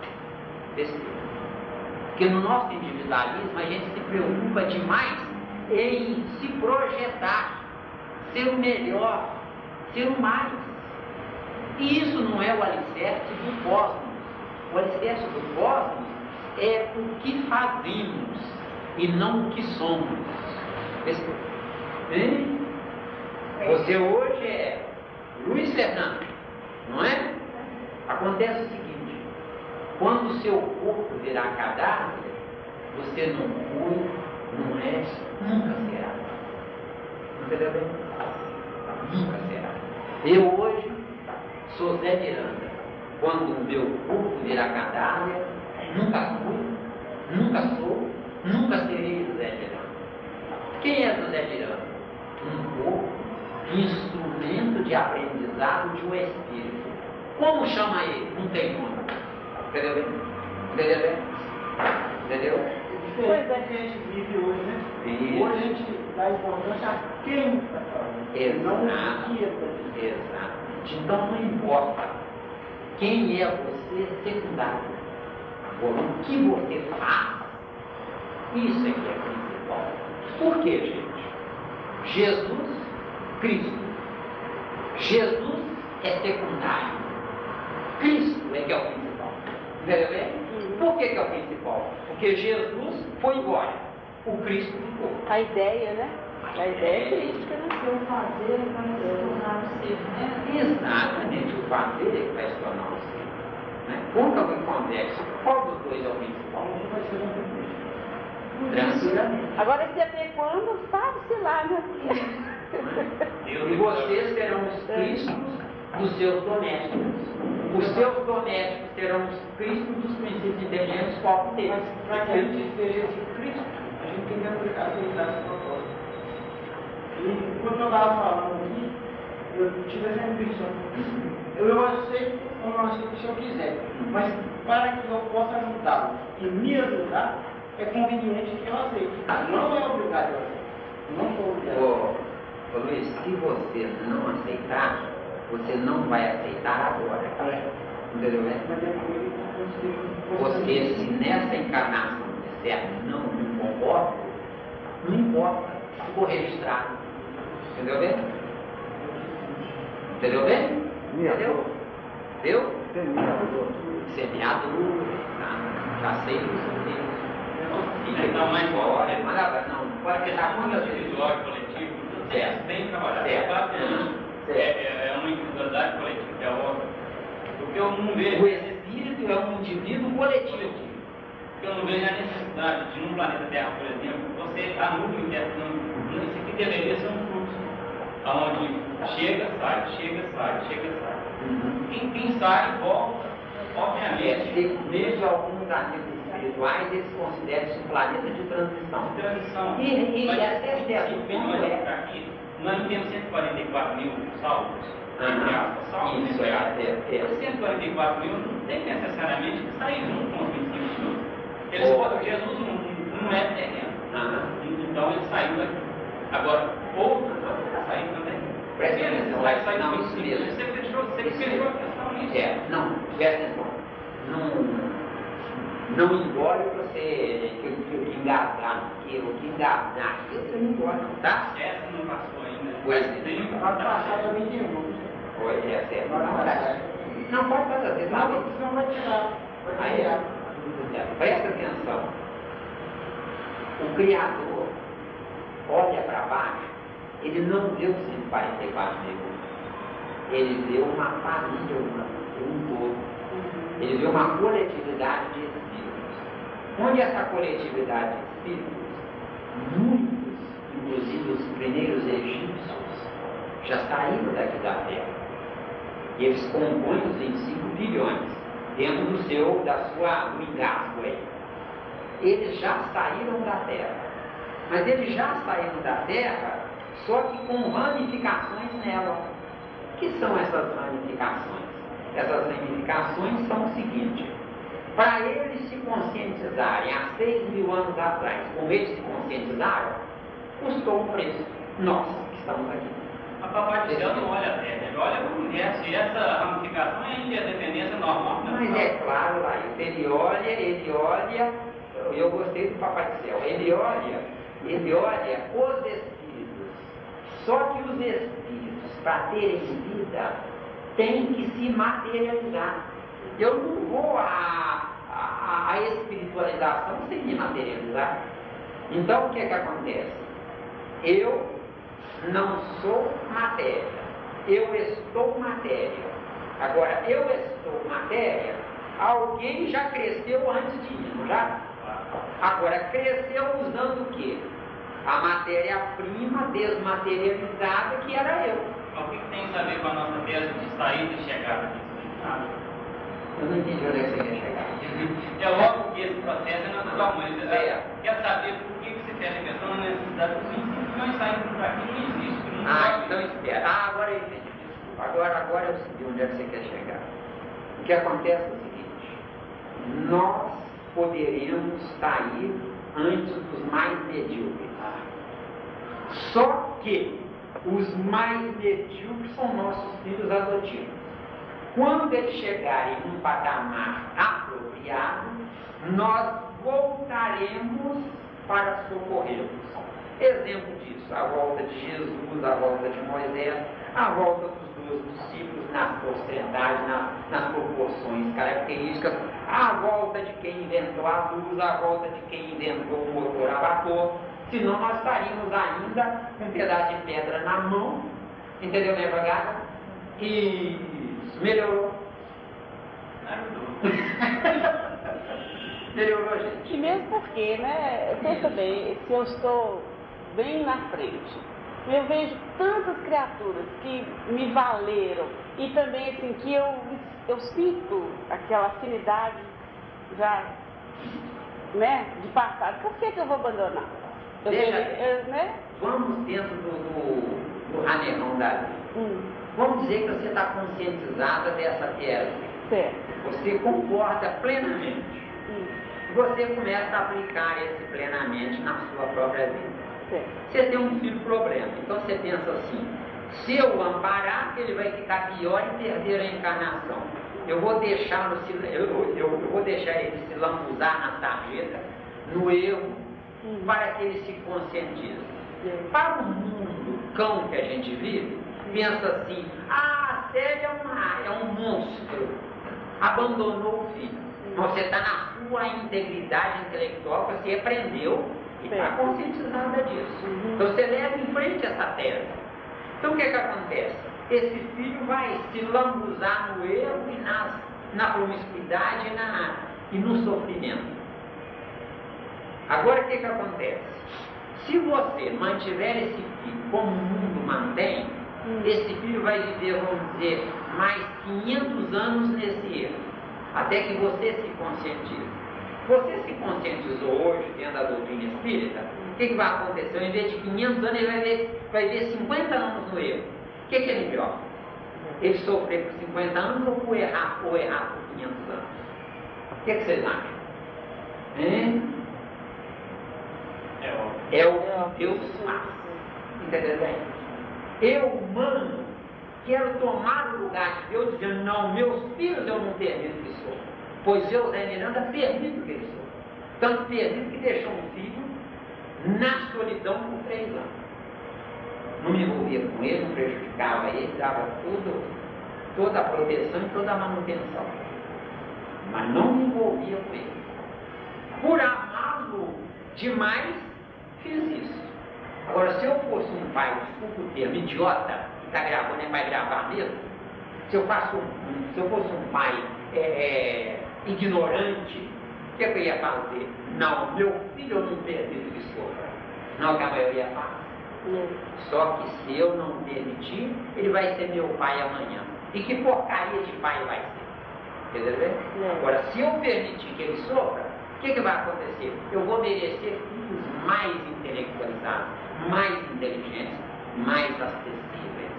Porque no nosso individualismo a gente se preocupa demais em se projetar, ser o melhor, ser o mais. E isso não é o alicerce do cosmos. O alicerce do cosmos é o que fazemos e não o que somos. Você hoje é Luiz Fernando, não é? Acontece o seguinte: quando o seu corpo virar cadáver, você não foi, não é, nunca será. Entendeu bem? Nunca será. Eu hoje sou Zé Miranda. Quando o meu corpo virar cadáver, nunca fui, nunca sou, nunca serei José Miranda. Quem é José Miranda? Um corpo, instrumento de aprendizado de um espírito. Como chama ele? Não tem nome. Entendeu bem? Entendeu bem? Entendeu? Diferente da que a gente vive hoje, né? Isso. Hoje a gente dá importância a quem está falando, não o que está dizendo. Exatamente. Então não importa quem é você secundário. Agora, o que você faz, isso é que é principal. Por quê, gente? Jesus, Cristo. Jesus é secundário. Cristo é que é o principal. Entendeu bem? Por que é o principal? Porque Jesus foi embora. O Cristo ficou. A ideia, né? A ideia é crítica, né? O fazer vai se tornar o ser, né? Exatamente, o fazer é que vai se tornar o ser. Né? Quando alguém conversa, qual dos dois é o principal? Vai ser um Tranquilamente. Agora esse até quando, sabe-se lá, né? E vocês serão os cristos dos seus domésticos. Os seus domésticos serão os cristos dos princípios inteligentes qual deles. Mas para que a gente seja esse Cristo, a gente tem que aceitar esse propósito. E quando eu estava falando aqui, eu tive essa intuição. Eu aceito ou não aceito se eu quiser, mas para que eu possa ajudá-lo e me ajudar, é conveniente que eu aceite. Não é obrigado eu aceitar. Não sou obrigado. Ô Luiz, se você não aceitar, você não vai aceitar agora. Entendeu? Porque se nessa encarnação disser não me concordo, não importa, ficou registrado. Entendeu bem? Entendeu bem? Entendeu? Viu? Semeador, tá? Já sei do seu Deus. Então, mas Não pode deixar muito individual e coletivo, bem trabalhado. É uma individualidade coletiva, que é outra. Porque eu não vejo. O espírito é um indivíduo coletivo. Eu não vejo a necessidade de, num planeta Terra, por exemplo, você anula o interno. Isso aqui deveria ser um fluxo, onde chega, sai, chega, sai, chega, sai. Quem sai, volta, obviamente. Desde alguns amigos espirituais, eles consideram esse um planeta de transição. Transição. E mas até se vem aqui, nós não temos 144 mil salvos. Salvos, Isso, Os 144 mil não tem necessariamente que sair junto com os 25 mil. Jesus não é terreno. Então ele saiu daqui. Agora, outros vão sair também. Presta atenção, vai sair não, do isso princípio. mesmo. Você fechou a questão nisso. Não, presta atenção. Não engole para você engasgar, porque o que engasgar aqui você não engole, não, tá? Essa não passou ainda. Pois tem Pode passar também de novo. Foi, é Pode passar. Não pode fazer, você sabe? Não vai tirar. Vai Aí, tirar. presta atenção. O Criador olha para baixo, ele não vê os 144 mil. Ele vê uma família humana, um todo. Ele vê uma coletividade de espíritos. Onde essa coletividade de espíritos, muitos, inclusive os primeiros egípcios, já saíram daqui da Terra. E eles compõem os 25 bilhões dentro do engasgo aí. Eles já saíram da Terra. Mas eles já saíram da Terra, só que com ramificações nela. O que são essas ramificações? Essas ramificações são o seguinte: para eles se conscientizarem há 6.000 anos atrás, como eles se conscientizaram, custou um preço. Nós que estamos aqui. A Papai do Céu não olha a Terra, ele olha para o universo, e essa ramificação é interdependência normal. Mas é claro, lá, ele olha, eu gostei do Papai do Céu, ele olha os espíritos. Só que os espíritos, para terem vida, têm que se materializar. Eu não vou à espiritualização sem me materializar. Então o que é que acontece? Eu não sou matéria, eu estou matéria. Agora, eu estou matéria, alguém já cresceu antes de mim, não já? Agora, cresceu usando o quê? A matéria-prima desmaterializada que era eu. O que tem a ver com a nossa tese de saída e chegada aqui? Eu não entendi onde é que você quer chegar. É logo que esse processo é natural, mas quer saber por que você tem a questão da necessidade dos 25 milhões saindo por aqui não existe. Então espera. Agora eu entendi. Desculpa. Agora eu sei onde é que você quer chegar. O que acontece é o seguinte: nós poderíamos sair antes dos mais medíocres. Só que os mais medíocres são nossos filhos adotivos. Quando eles chegarem num patamar apropriado, nós voltaremos para socorrê-los. Exemplo disso, a volta de Jesus, a volta de Moisés, a volta dos 12 discípulos nas porcentagens, nas proporções características, a volta de quem inventou a luz, a volta de quem inventou o motor a vapor. Senão nós estaríamos ainda com um pedaço de pedra na mão, entendeu, né, Vagada? E melhorou. Melhorou, gente. E mesmo porque, né, pensa bem, se eu estou bem na frente, eu vejo tantas criaturas que me valeram e também assim que eu sinto aquela afinidade já, né, de passado. Por que eu vou abandonar? Né? Vamos dentro do ranelão da vida. Vamos dizer que você está conscientizada dessa tese. Certo. Você concorda plenamente. Você começa a aplicar esse plenamente na sua própria vida. Certo. Você tem um filho problema. Então você pensa assim: se eu o amparar, ele vai ficar pior e perder a encarnação. Eu vou deixá-lo eu vou deixar ele se lambuzar na sarjeta, no erro, para que ele se conscientize. Para o mundo cão que a gente vive, pensa assim: a Célia é um monstro, abandonou o filho. Você está na sua integridade intelectual, você aprendeu e está conscientizada disso. Então você leva em frente essa tese. Então o que acontece? Esse filho vai se lambuzar no erro e na promiscuidade e no sofrimento. Agora o que acontece? Se você mantiver esse filho como o mundo mantém, esse filho vai viver, vamos dizer, mais 500 anos nesse erro, até que você se conscientize. Você se conscientizou hoje dentro da doutrina espírita? O que vai acontecer? Ao invés de 500 anos, ele vai ver 50 anos no erro. O que é melhor? Ele sofrer por 50 anos ou errar por 500 anos? O que vocês acham? É o que Deus faz. Entendeu bem? Eu, humano, quero tomar o lugar de Deus, dizendo: não, meus filhos eu não permito que sofram, pois eu, Zé Miranda, permito que eles sofram. Tanto permito que deixou um filho na solidão por 3 anos. Não me envolvia com ele, não prejudicava ele, dava toda a proteção e toda a manutenção. Mas não me envolvia com ele. Por amá-lo demais, fiz isso. Agora, se eu fosse um pai, desculpa o termo, idiota, que está gravando, nem vai gravar mesmo, se eu fosse um pai ignorante, o que eu ia fazer? Não, meu filho eu não permito que sofra. Não, que a maioria faz. Só que se eu não permitir, ele vai ser meu pai amanhã. E que porcaria de pai vai ser? Entendeu? Agora, se eu permitir que ele sofra, o que vai acontecer? Eu vou merecer filhos mais intelectualizados, mais inteligentes, mais acessíveis.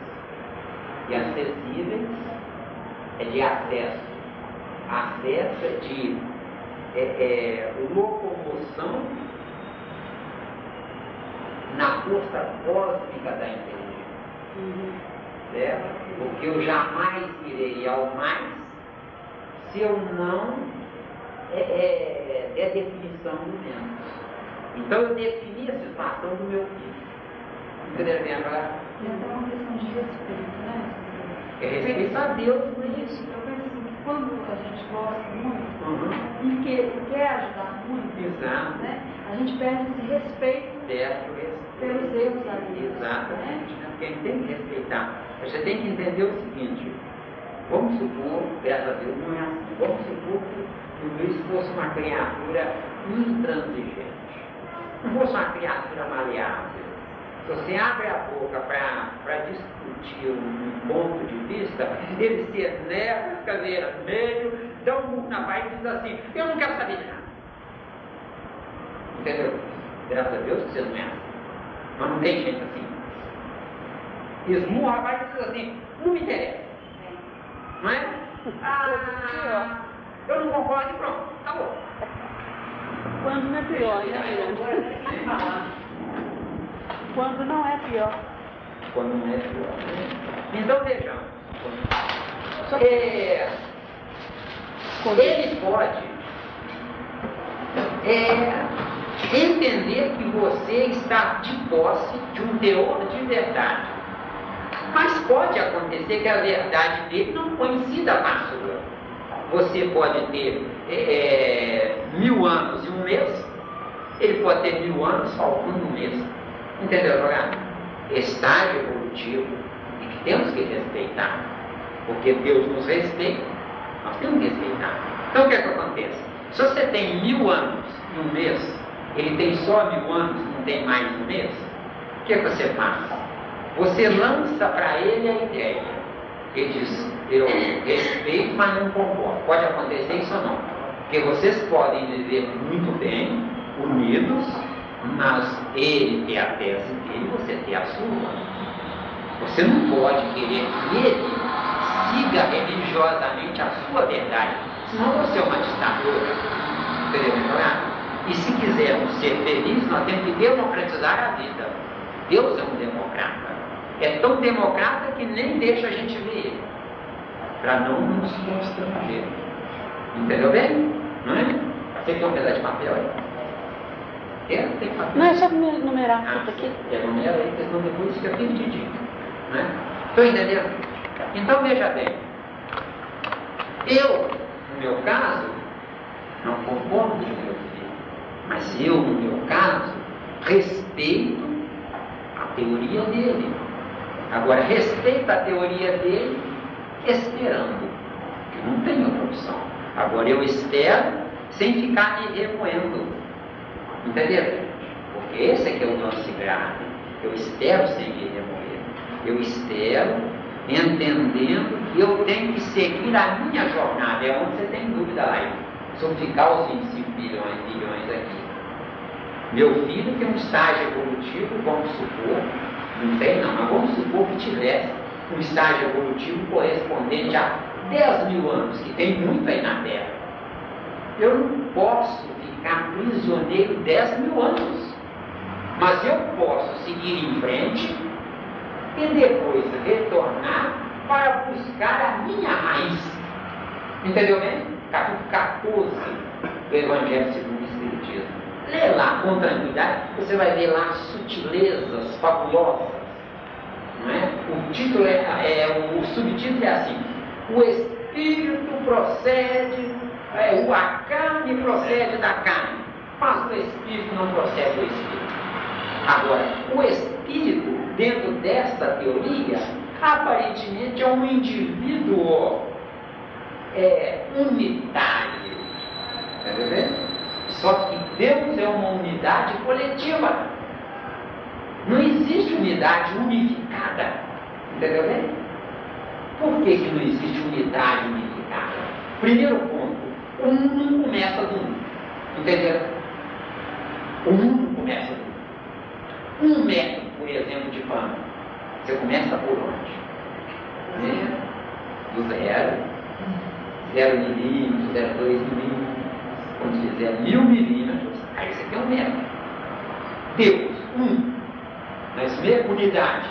E acessíveis é de acesso. Acesso é de locomoção na força cósmica da inteligência. Certo? Porque eu jamais irei ao mais se eu não der definição do menos. Então eu defini a situação do meu filho. Entenderam bem agora? Então é uma questão de respeito, né? É respeito a Deus por isso. Eu penso assim, que quando a gente gosta muito e quer ajudar muito, Exato. né? A gente perde esse respeito pelos erros ali. Exatamente. Né? Porque a gente tem que respeitar. Você tem que entender o seguinte: vamos supor, graças a Deus não é assim, vamos supor que o Luiz fosse uma criatura intransigente, não fosse uma criatura maleável. Se você abre a boca para discutir um ponto de vista, ele se enerva, fica vermelho, dá um murro na barriga e diz assim: eu não quero saber de nada. Entendeu? Graças a Deus que você não é assim. Mas não tem gente assim. Esmurra a barriga e diz assim: não me interessa. Não é? Eu não concordo e pronto, acabou. Quando não é pior, né? Quando não é pior. Quando não é pior. Então vejamos. Ele pode entender que você está de posse de um teor de verdade. Mas pode acontecer que a verdade dele não coincida com a sua. Você pode ter 1000 anos e um mês, ele pode ter 1000 anos faltando um mês. Entendeu, Rogado? Estágio evolutivo e que temos que respeitar. Porque Deus nos respeita, nós temos que respeitar. Então o que acontece? Se você tem 1000 anos e um mês, ele tem só 1000 anos e não tem mais um mês, o que você faz? Você lança para ele a ideia. Ele diz: eu respeito, mas não concordo. Pode acontecer isso ou não? Porque vocês podem viver muito bem, unidos, mas ele tem a tese dele, você tem a sua. Você não pode querer que ele siga religiosamente a sua verdade, senão você é uma ditadura. Entendeu? E se quisermos ser felizes, nós temos que democratizar a vida. Deus é um democrata. É tão democrata que nem deixa a gente ver ele, para não nos constranger. Entendeu bem? Não é? Você tem um pedaço de papel aí? Tem papel? Não, é só numerar tudo aqui. Numera aí, porque senão depois fica perdidinho. Não é? Estou entendendo? Então veja bem. Eu, no meu caso, não concordo com meu filho, mas eu, no meu caso, respeito a teoria dele. Agora, respeito a teoria dele esperando, que não tem outra opção. Agora, eu espero sem ficar me remoendo. Entendeu? Porque esse aqui é o lance grave. Eu espero sem me remoer. Eu espero entendendo que eu tenho que seguir a minha jornada. É onde você tem dúvida lá. Se eu ficar aos 25 bilhões, bilhões aqui. Meu filho tem um estágio evolutivo, vamos supor, não sei não, mas vamos supor que tivesse um estágio evolutivo correspondente a 10 mil anos, que tem muito aí na Terra. Eu não posso ficar prisioneiro 10 mil anos, mas eu posso seguir em frente e depois retornar para buscar a minha raiz. Entendeu bem? Capítulo 14 do Evangelho segundo o Espiritismo. Lê lá com tranquilidade, você vai ver lá sutilezas fabulosas. Não é? O título o subtítulo é assim: o Espírito procede, a carne procede da carne, mas o Espírito não procede do Espírito. Agora, o Espírito, dentro desta teoria, aparentemente é um indivíduo unitário. Está vendo? Só que Deus é uma unidade coletiva. Não existe unidade unificada. Entendeu bem? Por que não existe unidade unificada? Primeiro ponto, o um não começa do um. Entendeu? O um não começa do um. Um metro, por exemplo, de pano. Você começa por onde? Do zero. 0 milímetros, 0,2 milímetros. Quando fizer 1000 milímetros, aí você tem um metro. Deus, um. Mas mesma unidade.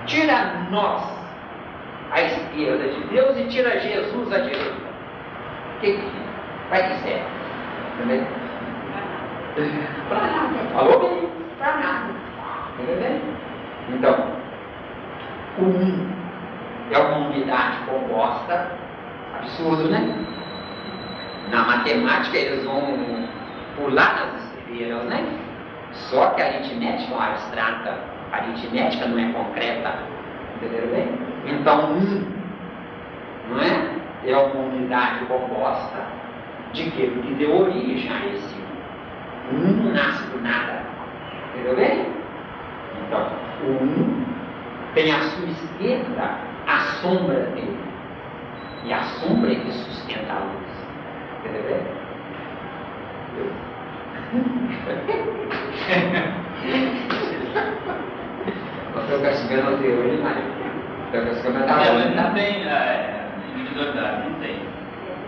Tira nós à esquerda de Deus e tira Jesus à direita. O que fica? Vai que serve? Entendeu? Para nada. Falou bem? Para nada. Entendeu? Então, o um é uma unidade composta. Absurdo, né? Na matemática eles vão pular nas estrelas, né? Só que a aritmética é uma abstrata, a aritmética não é concreta, entenderam bem? Então, não é? É uma unidade composta de quê? Que deu origem a esse não nasce do nada, entendeu bem? Então, o tem à sua esquerda a sombra dele, e a sombra é que sustenta a luz. Entendeu bem? O seu Cascano deu ele, mas o seu Cascano está bom. Não tem individualidade, não tem.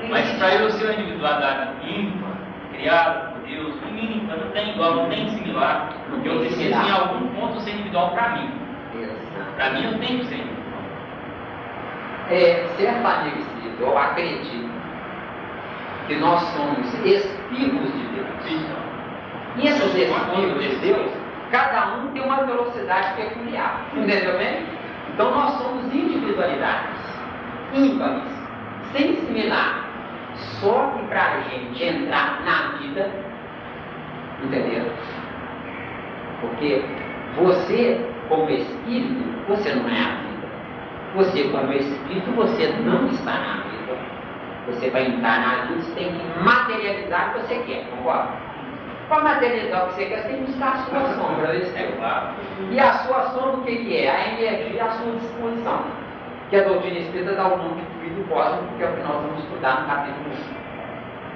Mas para eu ser uma individualidade ímpar, criada por Deus, ímpar, não tem igual, não tem similar, porque eu preciso em algum ponto ser individual para mim. Para mim eu tenho que ser individual. Certo, amigo espiritual, acredito que nós somos espíritos de Deus. E esses espíritos de Deus, cada um tem uma velocidade peculiar. Entendeu bem? Então nós somos individualidades, ímpares, sem similar. Só que para a gente entrar na vida, entendeu? Porque você, como espírito, você não é a vida. Você, como espírito, você não está na vida. Você vai entrar na vida, você tem que materializar o que você quer, concorda? Para materializar o que você quer, você tem que buscar a sua sombra. E a sua sombra, o que é? A energia à sua disposição. Que a doutrina espírita dá o nome de fluido cósmico, que é o que nós vamos estudar no capítulo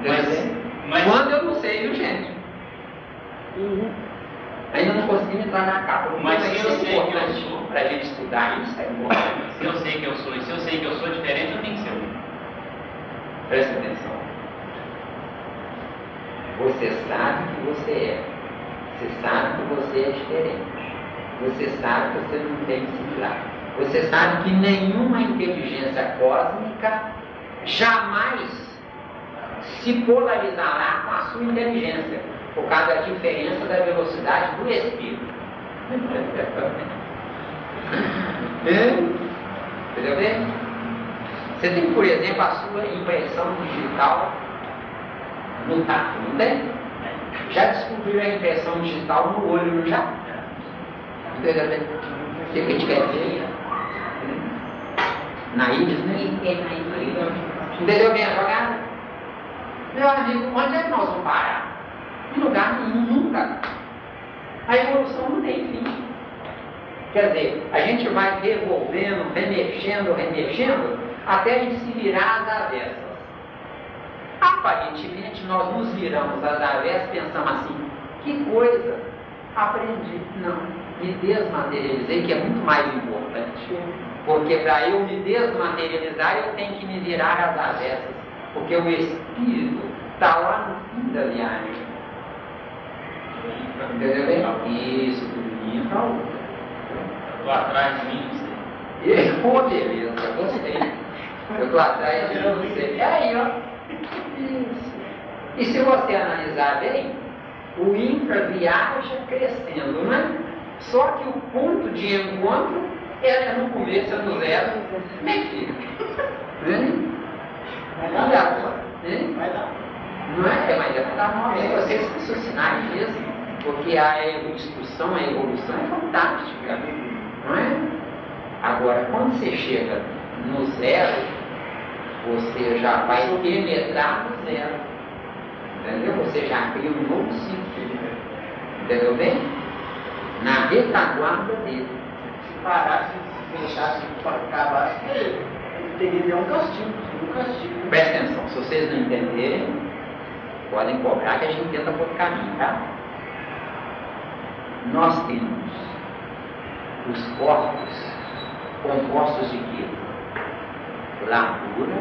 1. Mas quando eu não sei, viu, gente? Ainda não consegui entrar na capa. Mas se eu sei que eu sou, para a gente estudar isso, é importante. Se eu sei que eu sou, e se eu sei que eu sou diferente, eu tenho que ser um. Presta atenção. Você sabe que você é. Você sabe que você é diferente. Você sabe que você não tem similar. Você sabe que nenhuma inteligência cósmica jamais se polarizará com a sua inteligência, por causa da diferença da velocidade do espírito. Entendeu bem? Você tem, por exemplo, a sua impressão digital no tato, não tem? Já descobriu a impressão digital no olho, não já? Entendeu bem? O que a gente quer dizer? Na íris, né? Entendeu bem a jogada? Meu amigo, onde é que nós vamos parar? Em lugar nenhum, nunca. A evolução não tem fim. Quer dizer, a gente vai revolvendo, remexendo, até a gente se virar às avessas. aparentemente nós nos viramos às avessas e pensamos assim, que coisa, aprendi. Não, me desmaterializei, que é muito mais importante. Porque para eu me desmaterializar, eu tenho que me virar às avessas. Porque o espírito está lá no fim da viagem. Entendeu bem? Isso, tudo minha para outra. Estou atrás de mim. Pô, beleza, gostei. Eu estou atrás de você. É aí, ó. Isso. E se você analisar bem, o infra viaja crescendo, não é? Só que o ponto de encontro é no começo, é no zero. Como é que fica? Vai dar. Vai dar. Não é? Mas é para dar nome. Vocês raciocinarem mesmo. Porque a instrução, a evolução é fantástica. Não é? Agora, quando você chega no zero, você já vai penetrar no zero. Entendeu? Você já cria um novo ciclo. Entendeu bem? Na retaguarda dele. Se parasse, se deixasse acabar, ele teria que ter um castigo. Presta atenção, se vocês não entenderem, podem cobrar que a gente tenta por caminho, tá? Nós temos os corpos compostos de quê? Largura,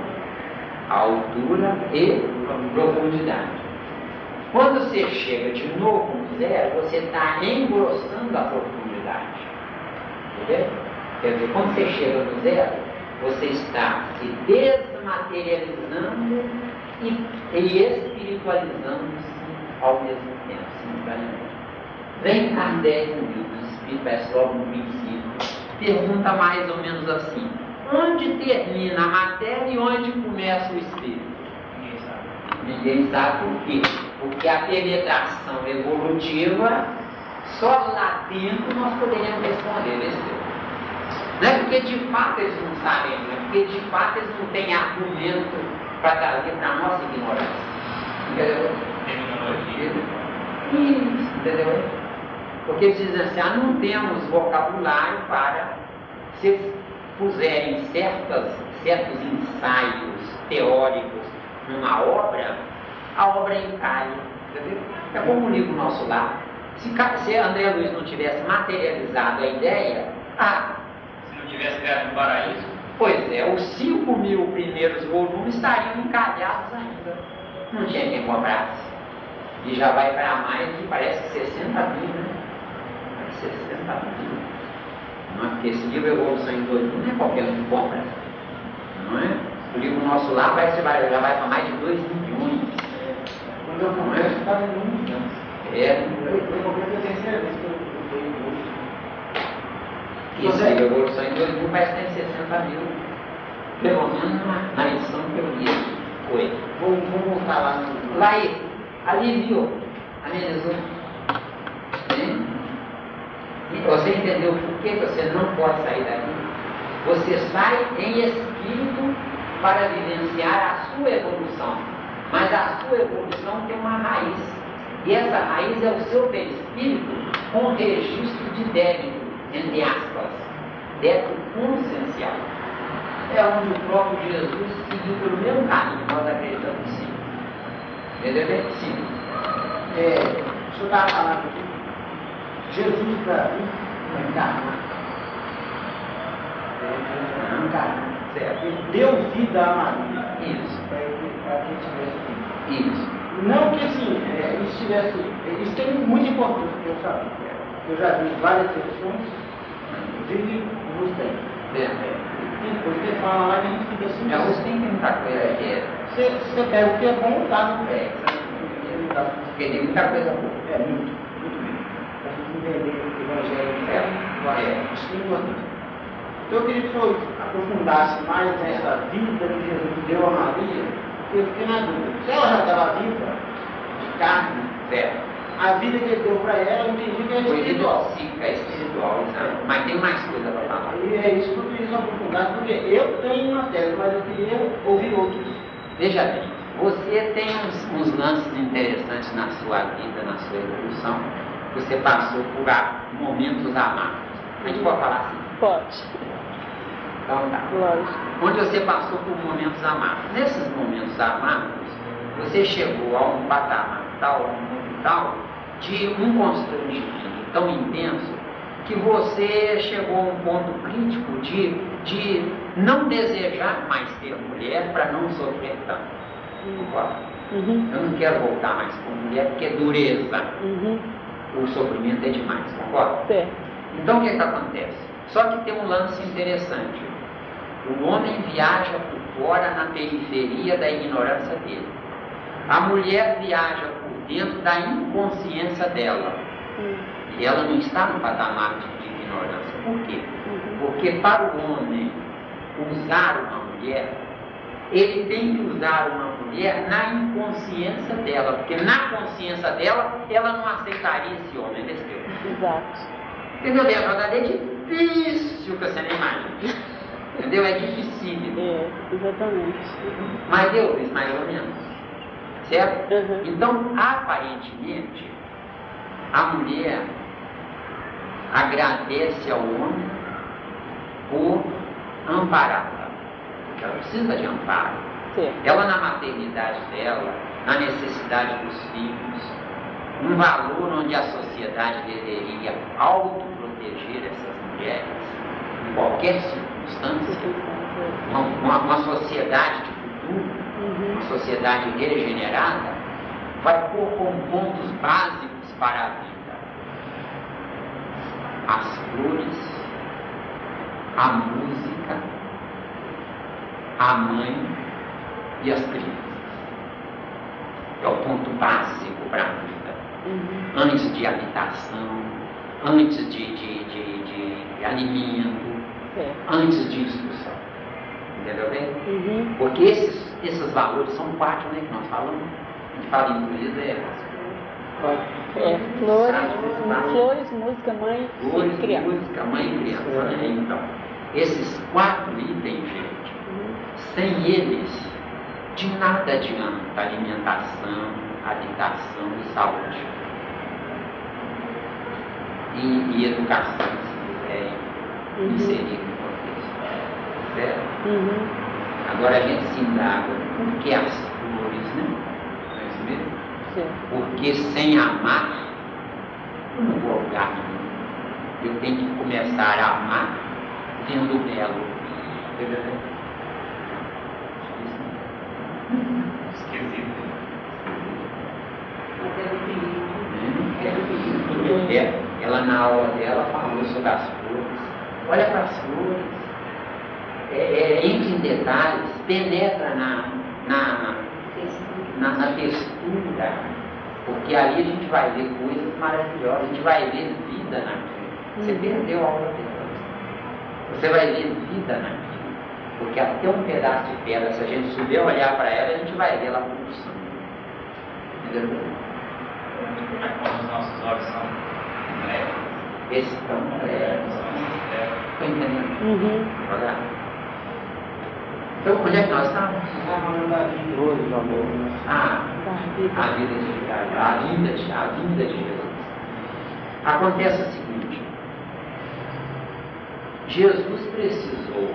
altura e profundidade. Quando você chega de novo no zero, você está engrossando a profundidade. Entendeu? Quer dizer, quando você chega no zero, você está se desmaterializando e espiritualizando-se ao mesmo tempo, simultaneamente. Vem Kardec no livro dos Espíritos, parece logo no princípio, pergunta mais ou menos assim: onde termina a matéria e onde começa o espírito? Ninguém sabe por quê. Porque a penetração evolutiva, só lá dentro nós poderíamos responder esse tema. Não é porque de fato eles não sabem, não é porque de fato eles não têm argumento para trazer para a nossa ignorância. Entendeu? Terminologia. Isso, entendeu? Porque eles dizem assim, não temos vocabulário para, se puserem certos ensaios teóricos numa obra, a obra encalha, entendeu? É como o livro Nosso Lar. Se André Luiz não tivesse materializado a ideia, se não tivesse criado um paraíso, pois é, os 5.000 primeiros volumes estariam encalhados ainda. Não tinha quem comprasse. E já vai para mais de, parece, 60 mil, né? 60 mil. Não é? Porque esse livro Evolução em 2 não é qualquer um que compra. Não é? O livro Nosso Lar já vai para mais de 2 milhões. Quando eu começo, estava em 1 milhão. Eu tenho certeza que eu tenho hoje. Esse livro Evolução em 2 parece que tem 60 mil. Pelo menos na edição que eu li. Foi. Vamos voltar lá no... Lá aí, aliviou, amenizou. Você entendeu por que você não pode sair daqui? Você sai em espírito para vivenciar a sua evolução. Mas a sua evolução tem uma raiz. E essa raiz é o seu perispírito com registro de débito, entre aspas. Débito consciencial. É onde o próprio Jesus seguiu pelo mesmo caminho. Nós acreditamos sim. Entendeu? Sim. O senhor estava falando aqui. Jesus para mim não encarna. Não encarna. Certo. Ele deu vida a Maria. Isso. Para que ele tivesse vida. Isso. Não que assim, isso tivesse. Isso tem muito importância para eu saber. Eu já vi várias sessões, inclusive nos tempos. Tem coisa que fala lá e a gente fica assim. Você tem que muita coisa que é. Você pega o que é bom, dá no pé. Porque tem muita coisa boa. Muito mesmo. Para a gente entender o Evangelho. Isso é importante. Então eu queria que o senhor aprofundasse mais nessa vida que Jesus deu a Maria, porque eu fiquei na dúvida. Se ela já estava viva, de carne, a vida que ele deu para ela, eu entendi que é espiritual. É espiritual, sabe? Mas tem mais coisa para falar. E é isso que eu queria aprofundar, porque eu tenho uma tese, mas eu queria ouvir outros. Veja bem, você tem uns lances interessantes na sua vida, na sua evolução. Você passou por momentos amargos. A gente pode falar assim? Pode. Então tá. Lógico. Onde você passou por momentos amargos. Nesses momentos amargos, você chegou a um patamar tal, a um mundo tal, de um constrangimento tão intenso, que você chegou a um ponto crítico de não desejar mais ter mulher para não sofrer tanto. Concorda? Eu não quero voltar mais com mulher porque é dureza. O sofrimento é demais, concorda? Certo. Então o que acontece? Só que tem um lance interessante. O homem viaja por fora na periferia da ignorância dele. A mulher viaja por dentro da inconsciência dela. E ela não está no patamar de ignorância. Por quê? Porque para o homem usar uma mulher, ele tem que usar uma mulher na inconsciência dela. Porque na consciência dela, ela não aceitaria esse homem, entendeu? Exato. Entendeu? A jogada é difícil que você nem imagina. Entendeu? É difícil. Exatamente. Mas deu isso mais ou menos. Certo? Então, aparentemente, a mulher agradece ao homem por ampará-la. Porque ela precisa de amparo. Ela, na maternidade dela, na necessidade dos filhos, um valor onde a sociedade deveria autoproteger essas mulheres, em qualquer circunstância, uma sociedade de futuro, uma sociedade regenerada, vai pôr como pontos básicos para a vida as flores, a música, a mãe e as crianças. É o ponto básico para a vida. Antes de habitação, antes de alimento, antes de instrução. Entendeu bem? Porque esses valores são 4, né, que nós falamos. A gente fala em inglês, flores, música, mãe e criança. Música, mãe e criança. Né? Então, esses 4 itens, gente, sem eles, de nada adianta alimentação, habitação e saúde. E educação, se quiser inserir no contexto. Certo? Agora a gente se indaga, por que as flores, né? Não é isso mesmo? Porque sem amar, eu não vou ao lugar nenhum. Eu tenho que começar a amar vendo o belo. Esquisito. Ela na aula dela falou sobre as flores. Olha para as flores. Entra em detalhes, penetra na textura, porque ali a gente vai ver coisas maravilhosas, a gente vai ver vida naquilo. Você perdeu a aula dela. Você vai ver vida naquilo, porque até um pedaço de pedra, se a gente subir a olhar para ela, a gente vai ver ela pulsando. Entendeu? Quando os nossos olhos são leves. Esses estão leves. Estou entendendo? Olha. Então, onde é que nós estamos? Flores, amor. A vinda de Jesus. Acontece o seguinte: Jesus precisou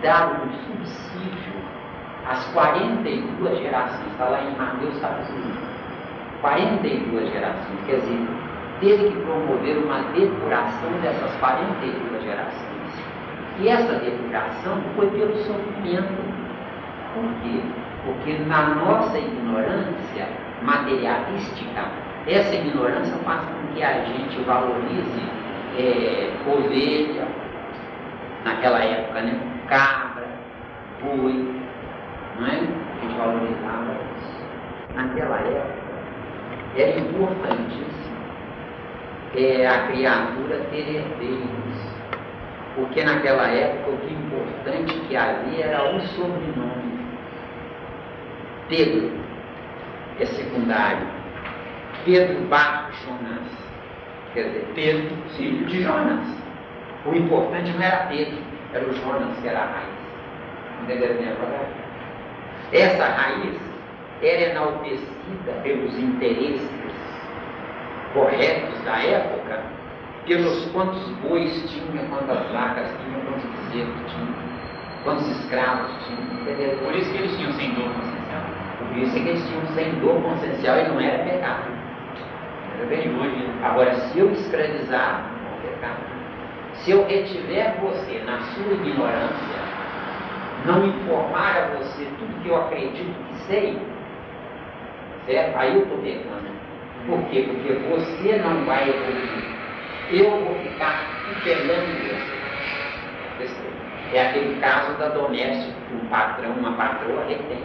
dar um subsídio às 42 gerações. Está lá em Mateus capítulo 1. 42 gerações. Quer dizer, teve que promover uma depuração dessas 42 gerações. E essa depuração foi pelo sofrimento. Por quê? Porque na nossa ignorância materialística, essa ignorância faz com que a gente valorize ovelha, naquela época, né? Cabra, boi, não é? A gente valorizava isso. Naquela época, era importantíssimo a criatura ter herdeiros. Porque naquela época o que importante que havia era o sobrenome. Pedro é secundário. Pedro Bar Jonas. Quer dizer, Pedro, filho de Jonas. O importante não era Pedro, era o Jonas que era a raiz. Entendeu minha palavra? Essa raiz era enaltecida pelos interesses corretos da época, pelos quantos bois tinha, quantas vacas tinha, quantos bezerros tinha. Quantos escravos tinham? Entendeu? Por isso que eles tinham sem dor consciencial. Por isso é que eles tinham sem dor consciencial e não era pecado. Era bem hoje. Agora, se eu escravizar, não é pecado. Se eu retiver você na sua ignorância, não informar a você tudo que eu acredito que sei, certo? Aí eu estou pecando. Por quê? Porque você não vai evoluir. Eu vou ficar tutelando você. É aquele caso da doméstica, um patrão, uma patroa retém.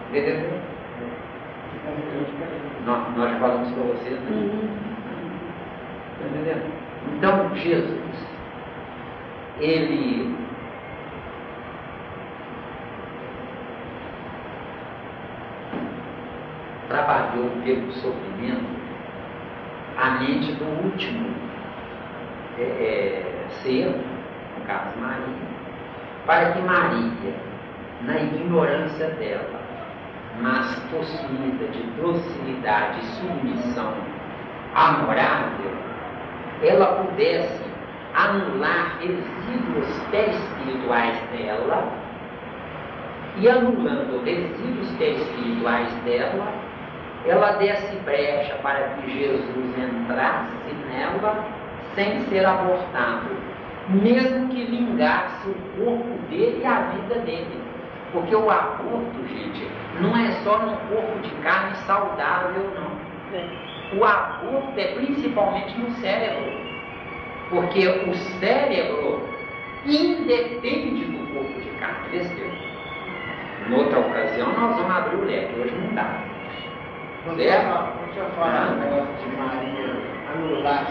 Entendeu? Nós já falamos para vocês, né? Está entendendo? Então, Jesus, ele trabalhou pelo sofrimento a mente do último ser, no caso Maria, para que Maria, na ignorância dela, mas possuída de docilidade e submissão amorável, ela pudesse anular resíduos perispirituais dela, e anulando resíduos perispirituais dela, ela desse brecha para que Jesus entrasse nela sem ser abortado, mesmo que vingasse o corpo dele e a vida dele. Porque o aborto, gente, não é só no corpo de carne saudável, não. O aborto é principalmente no cérebro, porque o cérebro independe do corpo de carne. Entendeu? Noutra ocasião nós vamos abrir o leque, hoje não dá. Quando eu falar do negócio de Maria anular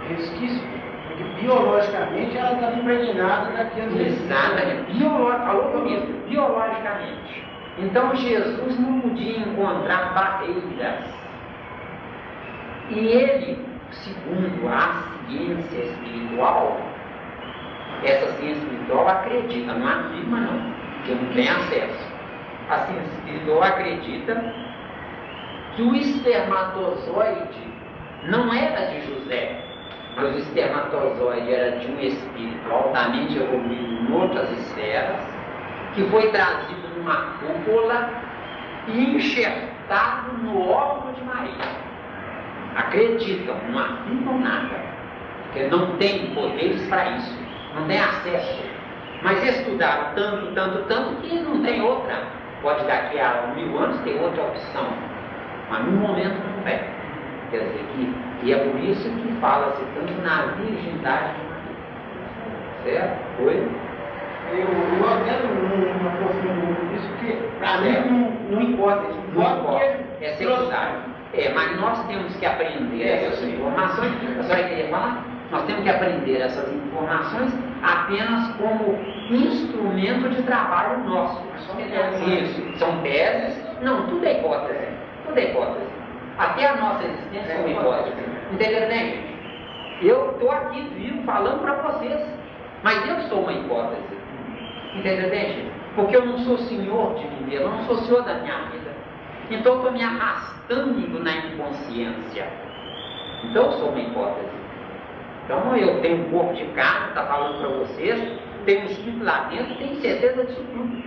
resquício, porque biologicamente ela estava impregnada daqueles resquícios. Exatamente, falou comigo, biologicamente. Então Jesus não podia encontrar barreiras. E ele, segundo a ciência espiritual, essa ciência espiritual acredita, não afirma não, porque não tem acesso. A ciência espiritual acredita que o espermatozoide não era de José, mas o espermatozoide era de um espírito altamente evoluído em outras esferas, que foi trazido numa cúpula e enxertado no óvulo de Maria. Acreditam, não afirmam nada, porque não tem poderes para isso, não tem acesso. Mas estudaram tanto que não tem outra. Pode daqui a 1000 anos ter outra opção, mas no momento não é. Quer dizer que é por isso que fala-se tanto na virgindade de Maria. Certo? Foi? Eu até não aprofundo muito nisso, porque para mim não importa. Não importa, é secundário. Mas nós temos que aprender essas informações. A senhora queria falar? Nós temos que aprender essas informações apenas como instrumento de trabalho nosso. Isso, são teses. Não, tudo é hipótese. Tudo é hipótese. Até a nossa existência é uma hipótese. Entendeu, né, gente? Eu estou aqui vivo falando para vocês, mas eu sou uma hipótese. Entendeu, né, gente? Porque eu não sou senhor de mim mesmo, eu não sou senhor da minha vida. Então eu estou me arrastando na inconsciência. Então eu sou uma hipótese. Então eu tenho um corpo de carne, está falando para vocês, tenho um espírito lá dentro, tenho certeza disso tudo.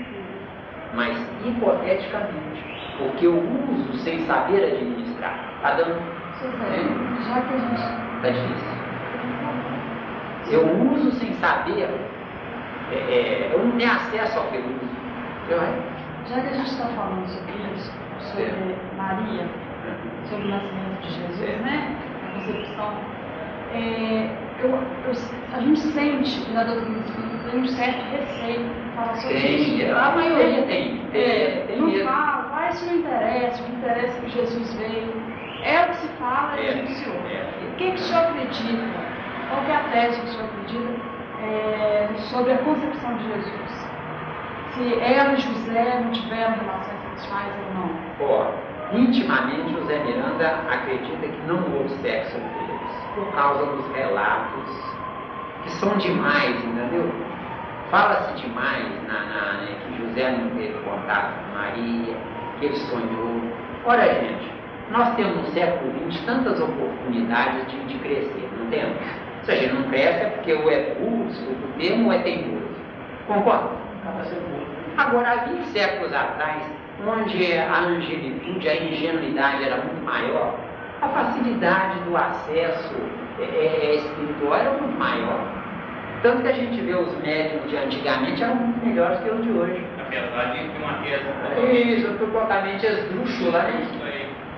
Mas hipoteticamente, porque eu uso sem saber administrar. Está dando? Já que a gente... Está difícil. Eu uso sem saber, eu não tenho acesso ao que eu uso. Já que a gente está falando sobre isso, sobre Maria, sobre o nascimento de Jesus, né? A concepção. A gente sente na doutrina espírita tem um certo receio de falar sobre isso. A maioria tem não mesmo. fala, isso não interessa, o que interessa é que Jesus veio. É o que se fala e o que se ouve. O que o senhor acredita? Qual que é a tese que o senhor acredita sobre a concepção de Jesus? Se ela e José não tiveram relações sexuais ou não? Intimamente, José Miranda acredita que não houve sexo entre eles, por causa dos relatos, que são demais, entendeu? Fala-se demais que José não teve contato com Maria, que ele sonhou. Ora, gente, nós temos no século XX tantas oportunidades de crescer, não temos? Se a gente não cresce é porque ou é burro, desculpa o termo, ou é teimoso. Concorda? Agora, há 20 séculos atrás, onde a angelitude, a ingenuidade era muito maior, a facilidade do acesso espiritual era muito maior. Tanto que a gente vê os médiums de antigamente eram muito melhores que os de hoje. Apesar de uma tese Isso, totalmente esdrúxula, né?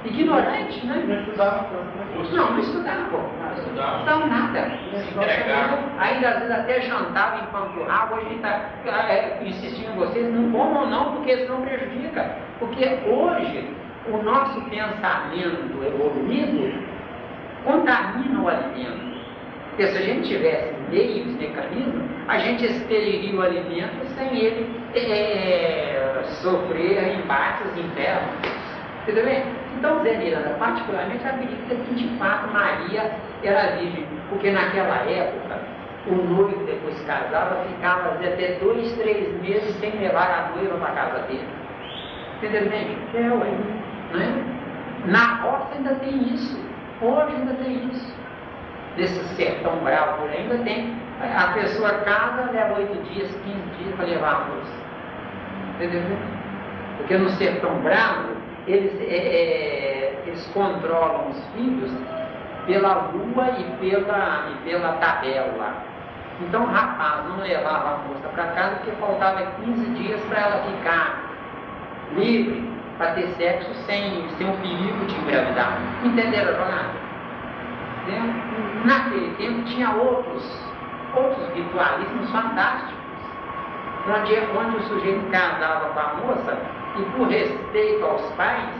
Ignorante, né? Não estudava tanto. Não estudavam. Não estudavam nada. Ainda às vezes até jantava enquanto água. Hoje a gente está insistindo em vocês, não comam não, porque senão prejudica. Porque hoje o nosso pensamento evoluído contamina o alimento. Porque se a gente tivesse meios, mecanismos, a gente expeliria o alimento sem ele sofrer embates internos. Entendeu bem? Então, Zé Miranda, particularmente, acredita que de fato Maria era virgem, porque naquela época o noivo, depois que casava, ficava até 2, 3 meses sem levar a noiva para a casa dele. Entendeu bem? Não é? Na roça ainda tem isso, hoje ainda tem isso. Nesse sertão bravo por aí ainda tem. A pessoa casa, leva 8 dias, 15 dias para levar a moça. Entendeu? Porque no sertão bravo, eles controlam os filhos pela lua e pela tabela. Então o rapaz não levava a moça para casa porque faltava 15 dias para ela ficar livre para ter sexo sem o perigo de engravidar. Entenderam a jogada? Naquele tempo tinha outros ritualismos fantásticos, onde o sujeito casava com a moça e por respeito aos pais,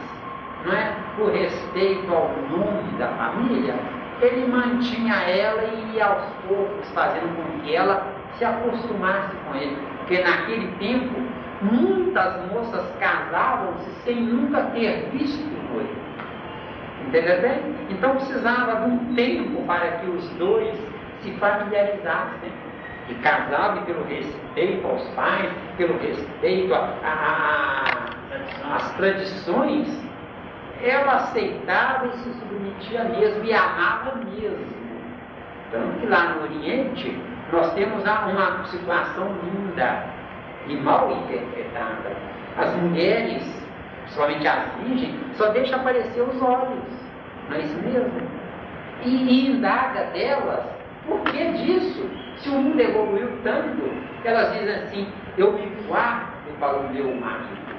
não é? Por respeito ao nome da família, ele mantinha ela e ia aos poucos fazendo com que ela se acostumasse com ele. Porque naquele tempo, muitas moças casavam-se sem nunca ter visto o noivo. Entendeu bem? Então precisava de um tempo para que os dois se familiarizassem. E casavam pelo respeito aos pais, pelo respeito às tradições, ela aceitava e se submetia mesmo e amava mesmo. Tanto que lá no Oriente nós temos uma situação linda e mal interpretada. As mulheres, principalmente as virgens, só deixam aparecer os olhos, não é isso mesmo? E indaga delas, por que disso? Se o mundo evoluiu tanto, elas dizem assim, eu me guardo para o meu marido.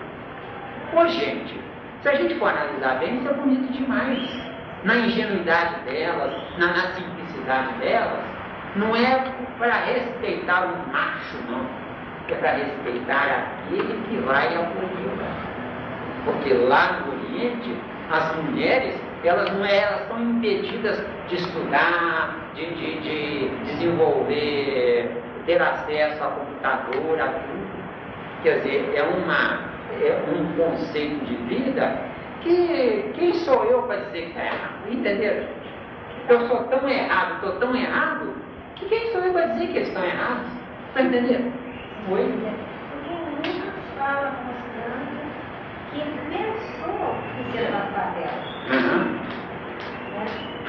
Ô gente, se a gente for analisar bem, isso é bonito demais. Na ingenuidade delas, na simplicidade delas, não é para respeitar o macho, não. É para respeitar aquele que vai acolhê-la. Porque lá no Oriente, as mulheres, elas são impedidas de estudar, de desenvolver, ter acesso a computador, a tudo. Quer dizer, é um conceito de vida que quem sou eu para dizer que está errado? Entenderam? Eu sou tão errado, estou tão errado, que quem sou eu para dizer que eles estão errados? Está entendendo? Foi? Porque muitas falam mostrando que pensou em ser uma favela.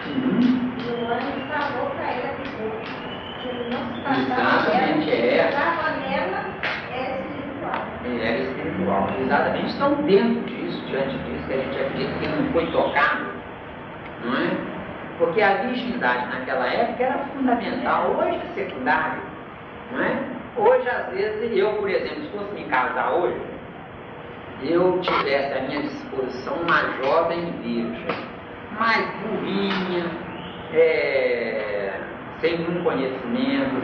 E o anjo falou para ela que ele não se passava Exatamente, estava nela, era espiritual. Era espiritual. Exatamente, estão dentro disso, diante disso, que a gente acredita que não foi tocado, não é? Porque a virgindade naquela época era fundamental, hoje é secundário, não é? Hoje, às vezes, eu, por exemplo, se fosse me casar hoje, eu tivesse à minha disposição uma jovem virgem, mais burrinha, sem nenhum conhecimento,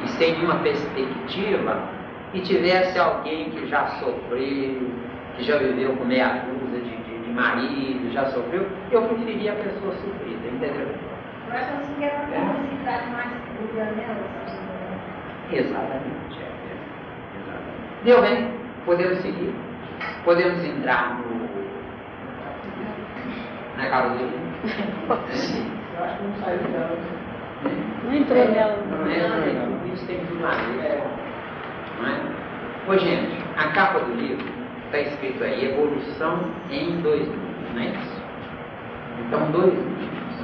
sem nenhuma perspectiva, e tivesse alguém que já sofreu, que já viveu com meia dúzia de marido, já sofreu, eu preferia a pessoa sofrida, entendeu? Mas assim que era uma necessidade mais pura, né? Exatamente. Deu bem? Podemos seguir? Podemos entrar na Carolina? Eu acho que não saiu dela. Não entrou nela. Não é? Isso tem tudo a ver. Não é? Ô, gente, a capa do livro está escrito aí, evolução em 2 livros, não é isso? Então, 2 livros.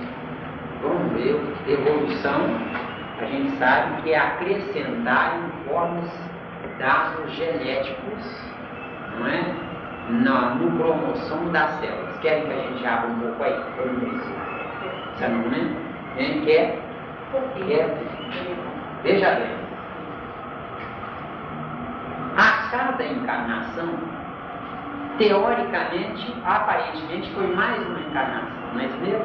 Vamos ver, evolução, a gente sabe que é acrescentar informes pedaços genéticos, não é? No cromossomo das células. Querem que a gente abra um pouco aí? Todo mundo isso. Você não lembra? Quem quer? Quer? Veja bem. A cada encarnação, teoricamente, aparentemente, foi mais uma encarnação, não é isso mesmo?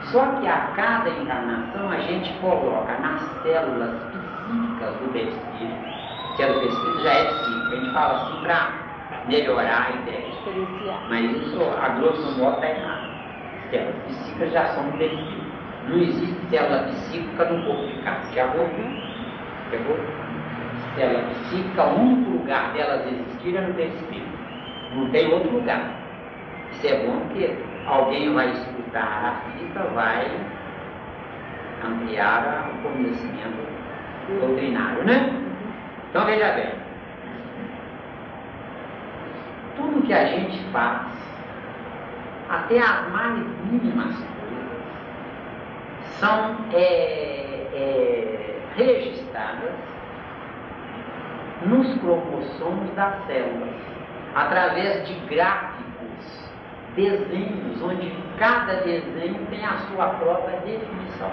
Só que a cada encarnação a gente coloca nas células psíquicas do perispírito, que o perispírito já é psíquico, a gente fala assim para melhorar a ideia. Mas isso, a grosso modo, está errado. Células psíquicas já são do perispírito. Não existe célula psíquica no corpo de carne. Já vou? Célula psíquica, o único lugar delas existir é no perispírito. Não tem outro lugar. Isso é bom porque alguém vai escutar a fita, vai ampliar o conhecimento doutrinário, né? Então veja bem. Tudo que a gente faz, até as mais mínimas coisas, são registradas nos cromossomos das células, através de gráficos, desenhos, onde cada desenho tem a sua própria definição.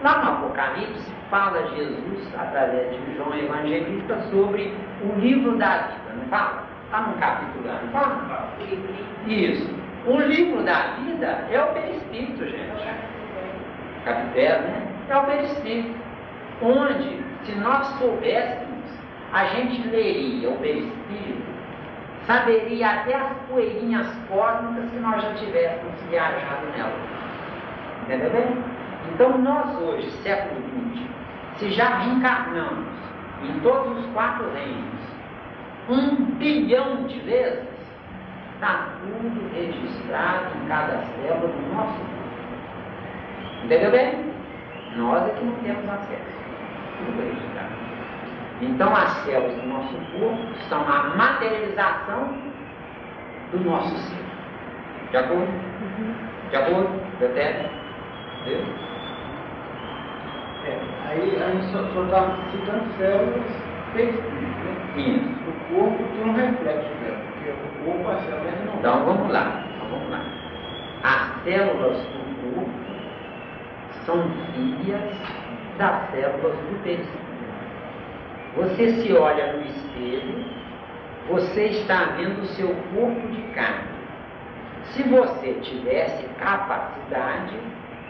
Lá no Apocalipse fala Jesus, através de João Evangelista, sobre o livro da vida, não fala? Está no capítulo, não fala? Isso. O livro da vida é o perispírito, gente. Capítulo 10, né? É o perispírito. Onde, se nós soubéssemos, a gente leria o perispírito, saberia até as poeirinhas cósmicas que nós já tivéssemos viajado nela. Entendeu bem? Então nós hoje, século XX, se já reencarnamos em todos os 4 reinos 1 bilhão de vezes, está tudo registrado em cada célula do nosso corpo. Entendeu bem? Nós é que não temos acesso. Tudo registrado. Então as células do nosso corpo são a materialização do nosso ser. De acordo? De acordo? Entendeu? Aí a gente só está citando células perispíritas, né? Isso. O corpo tem um reflexo dela, porque o corpo, a célula é não. Então vamos lá. As células do corpo são filhas das células do perispírito. Você se olha no espelho, você está vendo o seu corpo de carne. Se você tivesse capacidade,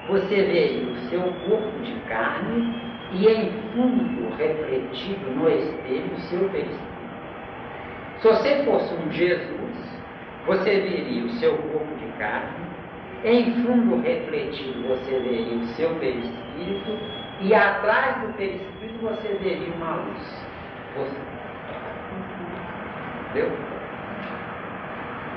você veria o seu corpo de carne e em fundo refletido no espelho o seu perispírito. Se você fosse um Jesus, você veria o seu corpo de carne, em fundo refletido você veria o seu perispírito e atrás do perispírito você veria uma luz. Entendeu?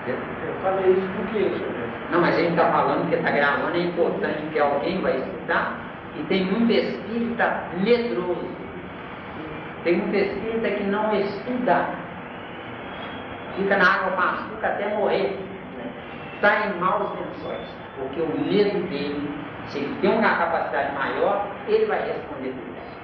Eu falei isso porque, senhor. Não, mas a gente está falando que está gravando, é importante que alguém vai estudar, e tem muito espírita medroso. Tem muito espírita que não estuda. Fica na água com açúcar até morrer. Está em maus lençóis, porque o medo dele, se ele tem uma capacidade maior, ele vai responder por isso.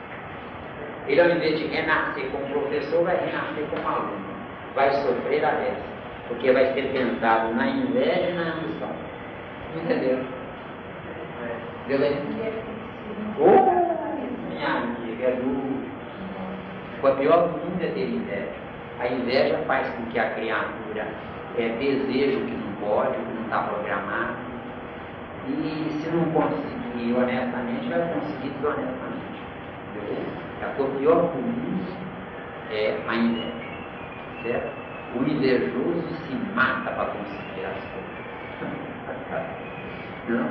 Ele, ao invés de renascer como professor, vai renascer como aluno. Vai sofrer a dessa, porque vai ser tentado na inveja e na ambição. Entendeu? Beleza? Minha amiga, é duro. O pior do mundo é ter inveja. A inveja faz com que a criatura deseje o que não pode, o que não está programado. E se não conseguir honestamente, vai conseguir desonestamente. Entendeu? O pior do mundo é a inveja. Certo? O invejoso se mata para conseguir as coisas. Não?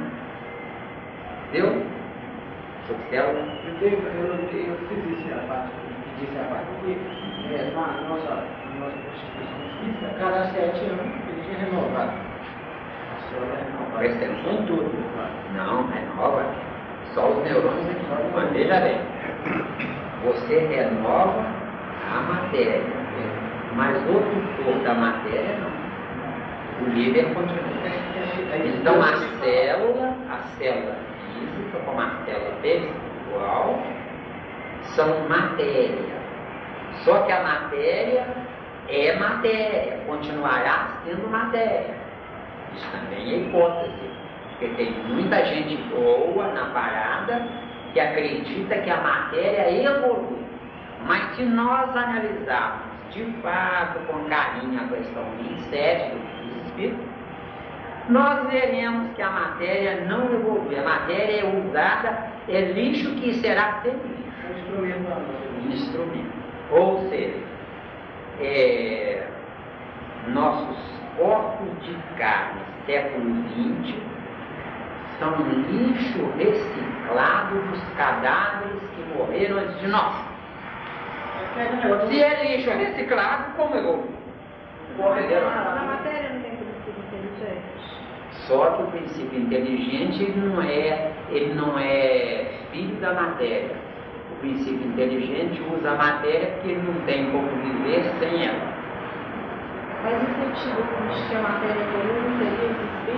Deu? Célula? Eu fiz isso a parte, porque na nossa Constituição Física, cada 7 anos ele tinha renovado. A célula é renovada. Em tudo. Não, renova. Só os neurônios renovam. Mas veja bem, você renova a matéria, mas o tutor da matéria não. O líder continua. Então a célula física, como a célula espiritual, são matéria. Só que a matéria é matéria, continuará sendo matéria. Isso também é hipótese, porque tem muita gente boa na parada que acredita que a matéria evolui. Mas se nós analisarmos de fato com carinho a questão 27 do Espírito, nós veremos que a matéria não evolui. A matéria é usada, é lixo que será sempre lixo. Instrumento. Ou seja, nossos corpos de carne, século XX, são lixo reciclado dos cadáveres que morreram antes de nós. Se é lixo reciclado, como evolui? A matéria não tem princípio inteligente. Só que o princípio inteligente ele não é filho da matéria. O princípio inteligente usa a matéria porque ele não tem como viver sem ela. Mas o sentido de que a matéria evolui seria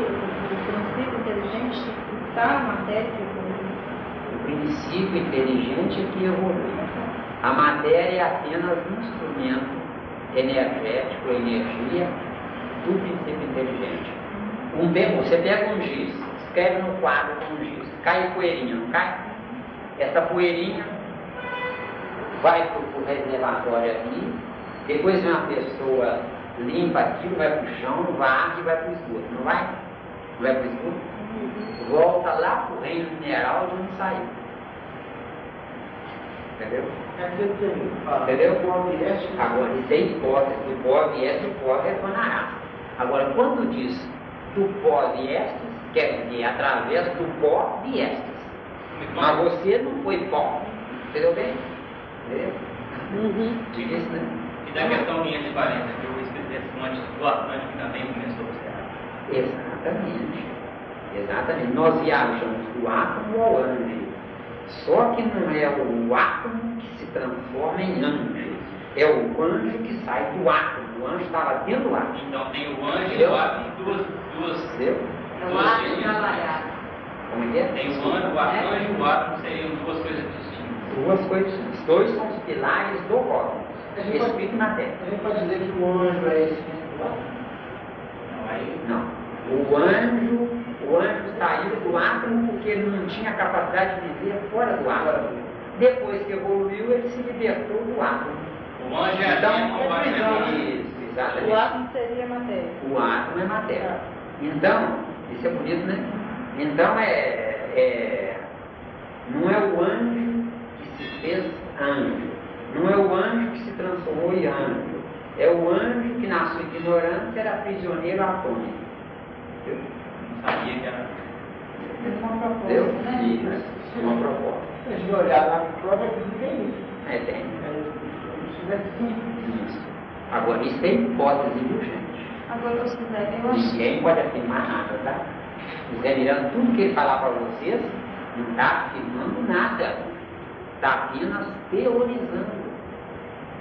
o princípio inteligente que está na matéria que evolui? O princípio inteligente é que evolui. A matéria é apenas um instrumento energético, energia do princípio inteligente. Você pega um giz, escreve no quadro com um giz, cai poeirinha, não cai? Essa poeirinha vai para o reservatório ali, depois vem uma pessoa, limpa aquilo, vai para o chão, varre e vai para o esgoto, não vai? Não vai para o esgoto? Volta lá para o reino mineral de onde saiu. Entendeu? Entendeu? Agora, isso é hipótese, do pó vieste, o pó retornará. Agora, quando diz do pó viestes, quer dizer, através do pó viestes. Mas você não foi pó. Entendeu bem? Entendeu? Diga isso, né? E da questão linha de 40, que o Espírito antes do Atlântico também começou a ser. Exatamente. Exatamente. Nós viajamos do átomo ao anjo. Só que não é o átomo que se transforma em anjo. É o anjo que sai do átomo. O anjo estava dentro do átomo. Então tem o anjo e o átomo, duas trabalhado. Como é que é? Tem o anjo, o arcanjo e o átomo seriam duas coisas distintas. Duas coisas. Os dois são os pilares do cosmos. Espírito e matéria. A gente pode dizer que o anjo é esse espírito? Não. O anjo saiu do átomo porque ele não tinha capacidade de viver fora do átomo. Depois que evoluiu, ele se libertou do átomo. O anjo é Então, assim, isso, exatamente. O átomo seria matéria. O átomo é matéria. Então, isso é bonito, né? Então, não é o anjo que se fez anjo. Não é o anjo que se transformou em anjo. É o anjo que, na sua ignorância, era prisioneiro atômico. Entendeu? Não sabia que era. Uma proposta. Entendeu? Né? Isso, uma proposta. Se a gente olhar na prova, tem isso. Tem. Sim. Isso. Agora, isso é hipótese, viu, gente? Agora, eu acho Ninguém pode afirmar nada, tá? Zé Miranda, tudo que ele falar para vocês, não está afirmando nada. Está apenas teorizando.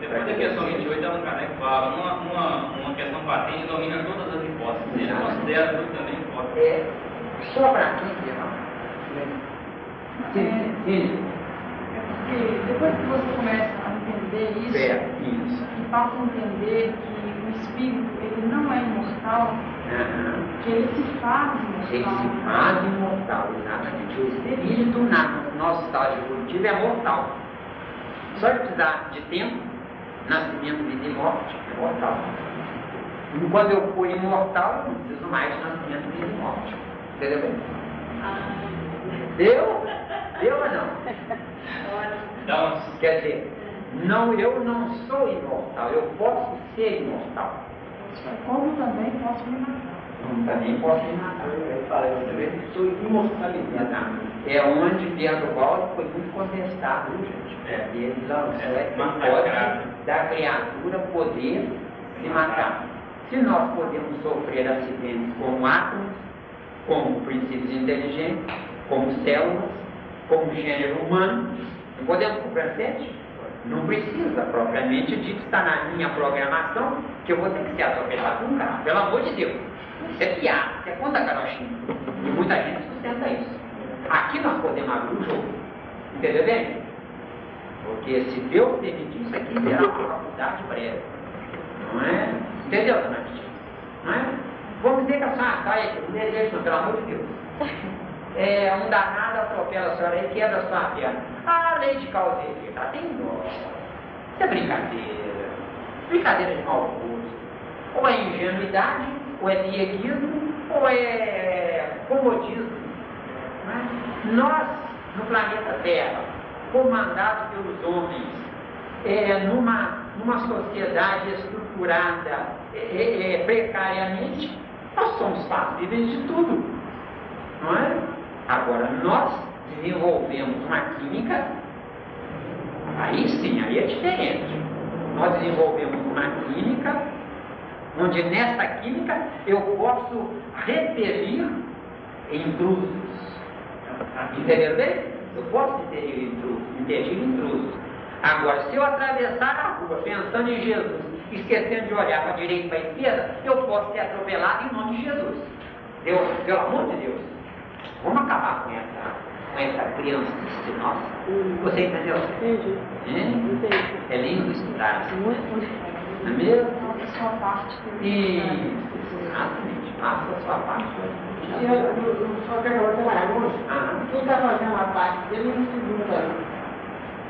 Depois da questão 28, Allan Kardec fala, uma questão patente domina todas as hipóteses. Ele considera tudo também hipótese. Só para quem, irmão? Sim. É porque depois que você começa a entender isso, Isso. e passa a entender que o espírito ele não é imortal, que ele se faz Ele imortal. se faz imortal, exatamente. O espírito, no nosso estágio evolutivo, é mortal. Só de precisar de tempo, nascimento, vida e morte, é mortal. E quando eu for imortal, eu não preciso mais de nascimento, vida e morte. Entendeu bem? Deu? Deu ou não? Então, Quer dizer, eu não sou imortal, eu posso ser imortal. Como também posso me matar. Também posso me matar. Eu também sou imortalidade. É onde Pedro Baldo foi muito contestado, viu, gente? E ele lançou essa hipótese da criatura poder se matar. Se nós podemos sofrer acidentes como átomos, como princípios inteligentes, como células, como gênero humano, não podemos sofrer acidente? Não precisa, propriamente dito, está na minha programação que eu vou ter que ser atropelado por um carro. Pelo amor de Deus. Isso é piada, isso é conta carochinha. E muita gente sustenta isso. Aqui nós podemos abrir o jogo. Entendeu bem? Porque se Deus permitir isso aqui, será uma faculdade breve. Não é? Entendeu, dona Cristina? Não é? Vamos dizer que a senhora sai aqui, não desejo, não, pelo amor de Deus. Um danado atropela a senhora e quebra a sua perna. A lei de causa e efeito, ela tem dó. Isso é brincadeira. Brincadeira de mau gosto. Ou é ingenuidade, ou é pieguismo, ou é comodismo. Não é? Nós, no planeta Terra, comandados pelos homens, numa sociedade estruturada precariamente, nós somos passíveis de tudo, não é? Agora, nós desenvolvemos uma química, aí sim, aí é diferente. Nós desenvolvemos uma química, onde nessa química eu posso repelir intrusos. Entendeu bem? Eu posso impedir intrusos. Agora, se eu atravessar a rua pensando em Jesus, esquecendo de olhar para a direita e para a esquerda, eu posso ser atropelado em nome de Jesus. Deus, pelo amor de Deus, vamos acabar com essa criancice nossa. Você entendeu? Entendi. É lindo estudar. Muito. Não é mesmo? Faça a sua parte. Exatamente, faça a sua parte. Eu só quero fazer uma pergunta. Quem está fazendo a parte dele não se pergunta.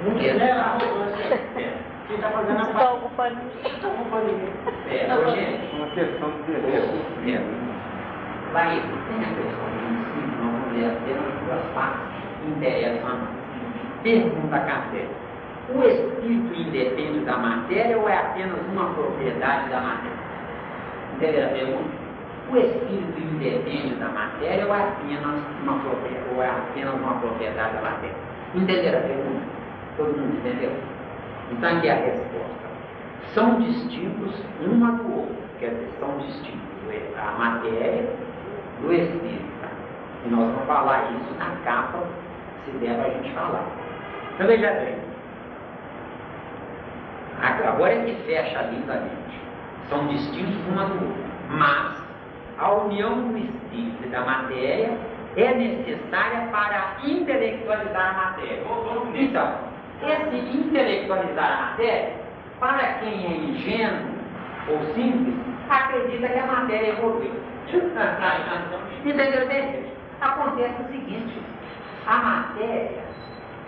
Não é a arrogância. Quem está fazendo a parte. Está ocupando. Está ocupando ninguém. Gente, Uma questão de dever. vai, tem a questão de nós vamos ver apenas duas partes que interessam a nós. Pergunta a Kardec: o espírito independe da matéria ou é apenas uma propriedade da matéria? Entendeu a pergunta? O espírito independe da matéria ou é apenas uma propriedade da matéria? Entenderam a pergunta? Todo mundo entendeu? Então aqui é a resposta. São distintos uma do outro. Quer dizer, são distintos a matéria do espírito. E nós vamos falar isso na capa, se der para a gente falar. Então veja bem. Agora é que fecha lindamente. São distintos uma do outro. Mas a união do espírito e da matéria é necessária para intelectualizar a matéria. Então, esse intelectualizar a matéria, para quem é ingênuo ou simples, acredita que a matéria evoluiu. Entendeu bem? Acontece o seguinte: a matéria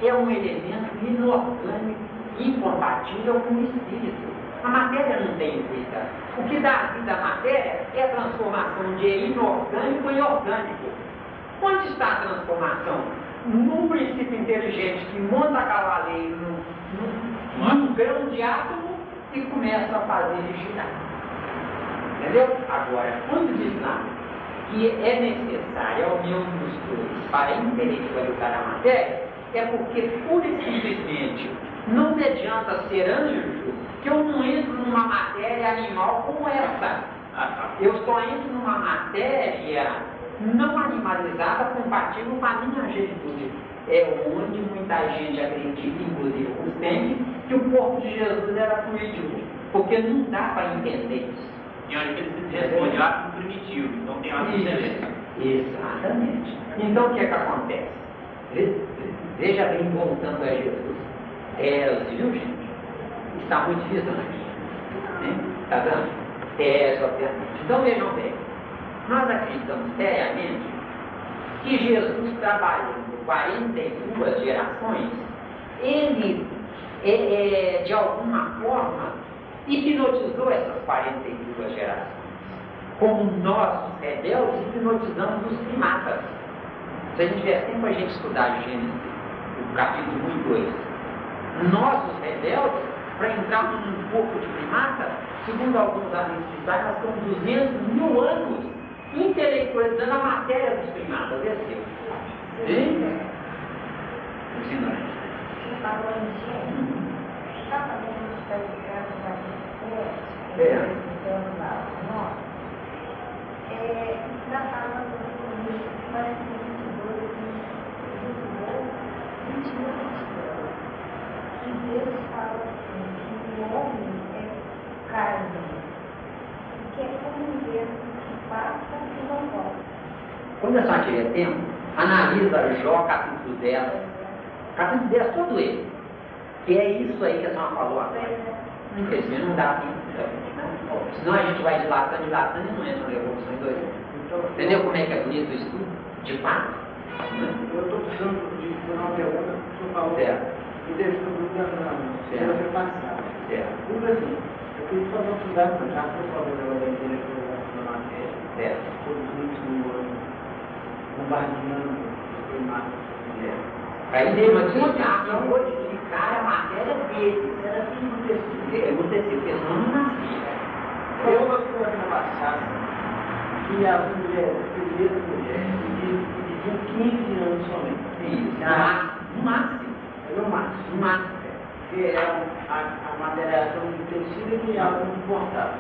é um elemento inorgânico, incompatível com o espírito. A matéria não tem vida. O que dá vida à matéria é a transformação de inorgânico em orgânico. Onde está a transformação? Num princípio inteligente que monta cavaleiro num grão de átomo e começa a fazer ele girar. Entendeu? Agora, quando diz lá que é necessária a união dos dois para intelectualizar a matéria, é porque, pura e simplesmente, não me adianta ser anjo que eu não entro numa matéria animal como essa. Eu só entro numa matéria não animalizada, compatível com a minha angelitude. É onde muita gente acredita, inclusive os tempos, que o corpo de Jesus era fluidivo, porque não dá para entender isso. E olha que ele se responde ato primitivo, então tem ato excelente. Exatamente. Então o que é que acontece? Veja bem, voltando a Jesus. Viu, gente? Está muito difícil aqui. Está dando? Obviamente. Então vejam bem. Nós acreditamos seriamente que Jesus, trabalhando 42 gerações, ele, de alguma forma, hipnotizou essas 42 gerações. Como nós, os rebeldes, hipnotizamos os primatas. Se a gente tiver tempo, a gente estudar Gênesis, o capítulo 1 e 2. Nós, os rebeldes, para entrar num corpo de primata, segundo alguns analistas, nós estamos 200.000 anos intelectualizando a matéria dos primatas. Desceu. Ensinante. Você falou em gênero. Está fazendo um especificado da matéria, explicando lá o nome. Está falando assim, parece que 22, que Deus fala assim, que o homem é carne, que é como Deus que passa e não volta. Quando a senhora tiver tempo, analisa Jó capítulo 10. Capítulo 10, todo ele. Que é isso aí que a senhora falou agora. Infelizmente não dá tempo. Senão a gente vai dilatando e não entra na evolução em 2 anos. Entendeu como é que é bonito o estudo? De fato? Eu estou precisando de fazer uma pergunta que o senhor falou. E deixa eu perguntar passada. Tudo assim, eu queria só uma oportunidade para já que eu falei da intelectualização da matéria, todos os 21 anos, bombardeando os primatas. Aí depois de modificar a matéria deles, era tudo aconteceu, porque senão não nascia. Eu gostaria de passar que as mulheres, primeiras mulheres, viviam 15 anos somente. Isso, no máximo. No máximo. Porque a materialização do tecido é algo importável.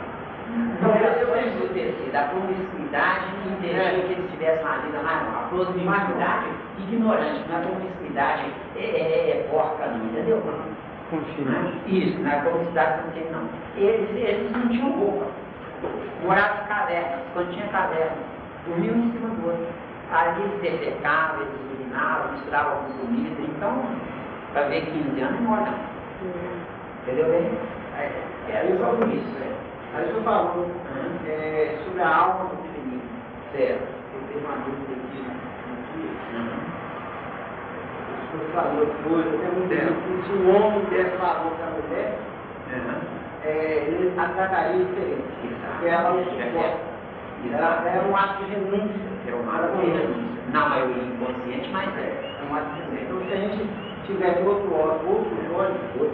Então, eu vejo do tecido, a promiscuidade impedia que eles tivessem uma vida maior. A promiscuidade ignorante, não é promiscuidade porca, não, entendeu? Isso, não é promiscuidade contínua, não. Eles não tinham roupa. Moravam em cavernas, quando tinha caverna, dormiam em cima do outro. Ali eles defecavam, eles urinavam, misturavam com comida, então, para ver 15 anos, não olha. Entendeu bem? Era só por isso. Aí o senhor falou sobre a alma do feminino. Certo. Eu tenho uma dúvida aqui. O senhor falou depois, até muito tempo, se o homem der favor para a mulher, ele a trataria diferente. Porque ela não suporta. Ela é um ato de renúncia. É um ato de renúncia. Na maioria inconsciente, mas é um ato de renúncia. Então, se a gente tivesse outros olhos, eu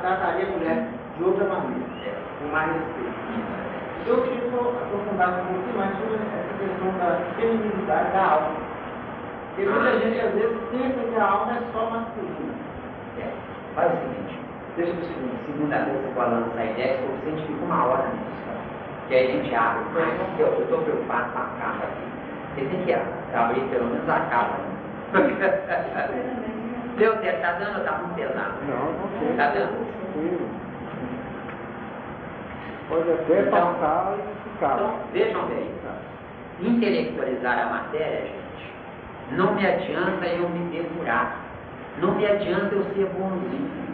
trataria a mulher de outra maneira, com mais respeito. Eu queria aprofundar um pouquinho mais sobre essa questão da feminilidade da alma. Porque muita gente às vezes pensa que a alma é só masculina. Faz o seguinte, deixa eu seguir. Segunda-feira você falando essa ideia, se você gente fica 1 hora nisso, cara. Que aí a gente abre, mas eu estou preocupado com a casa aqui. Você tem que abrir pelo menos a casa. Deu certo, tá dando ou tá muito pesado? Não, tá dando? Pode até passar e ficar. Então, vejam bem, intelectualizar a matéria, gente, não me adianta eu me depurar, não me adianta eu ser bonzinho.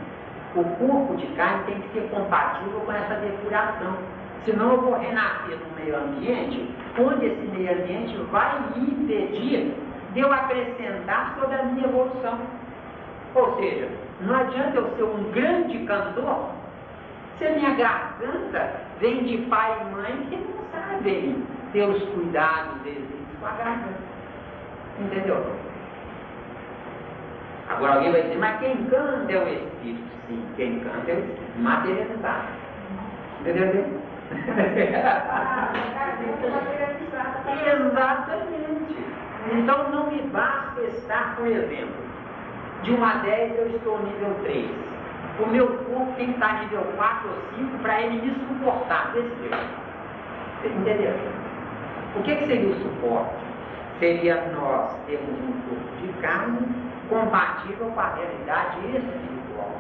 O corpo de carne tem que ser compatível com essa depuração, senão eu vou renascer num meio ambiente, onde esse meio ambiente vai me impedir de eu acrescentar sobre a minha evolução. Ou seja, não adianta eu ser um grande cantor se a minha garganta vem de pai e mãe que não sabem ter os cuidados deles com a garganta. Entendeu? Agora alguém vai dizer, mas quem canta é o Espírito. Sim, quem canta é o Espírito materializado. Entendeu? Exatamente. Então não me basta estar, por exemplo, de 1 a 10 eu estou nível 3. O meu corpo tem que estar nível 4 ou 5 para ele me suportar desse jeito. Você entendeu? O que seria o suporte? Seria nós termos um corpo de carne compatível com a realidade espiritual.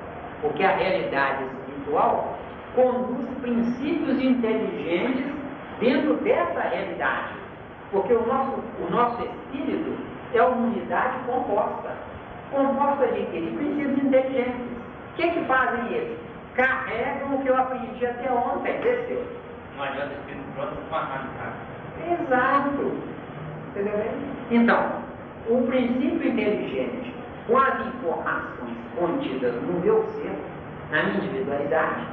Porque a realidade espiritual conduz princípios inteligentes dentro dessa realidade. Porque o nosso espírito é uma unidade composta. Composta de quê? De princípios inteligentes. O que fazem eles? Carregam o que eu aprendi até ontem. Desceu. Não adianta o espírito pronto com a arrancada. Exato. Entendeu bem? Então, o princípio inteligente, com as informações contidas no meu ser, na minha individualidade,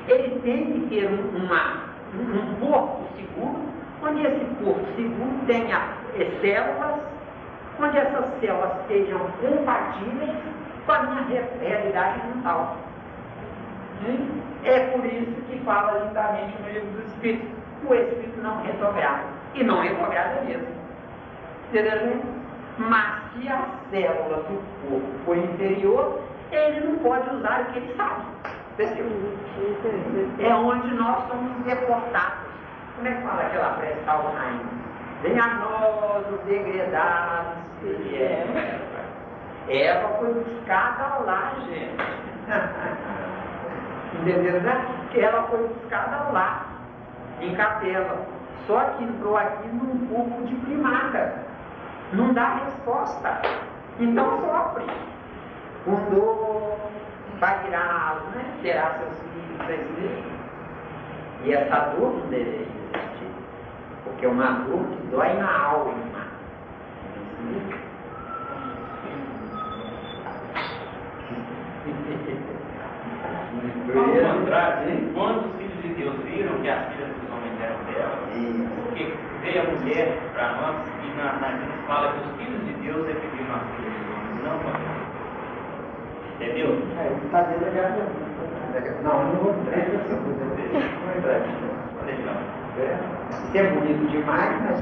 ele tem que ter um corpo seguro, onde esse corpo seguro tenha células, onde essas células sejam compatíveis com a minha realidade mental. É por isso que fala lindamente no livro do Espírito, o Espírito não retrograda. E não retrograda mesmo. Entendeu? Mas se a célula do corpo for inferior, ele não pode usar o que ele sabe. Entendeu? É onde nós somos deportados. Como é que fala aquela prece Alzheimer? Vem a nós os degredados de Eva. Eva foi buscada lá, gente. Entendeu? Que ela foi buscada lá, em Capela. Só que entrou aqui num corpo de primata. Não dá resposta. Então sofre. Com dor, vai virar asa, né? Terá seus filhos, vocês viram? E essa dor não deveria existir, porque é uma dor que dói na alma. Ao contrário, quando os filhos de Deus viram que as filhas dos homens eram delas, porque veio a mulher para nós e na gente fala que os filhos de Deus é que viram as filhas dos homens, não para nós. Entendeu? O que está dizendo é Não vou entrar. Se é bonito demais, mas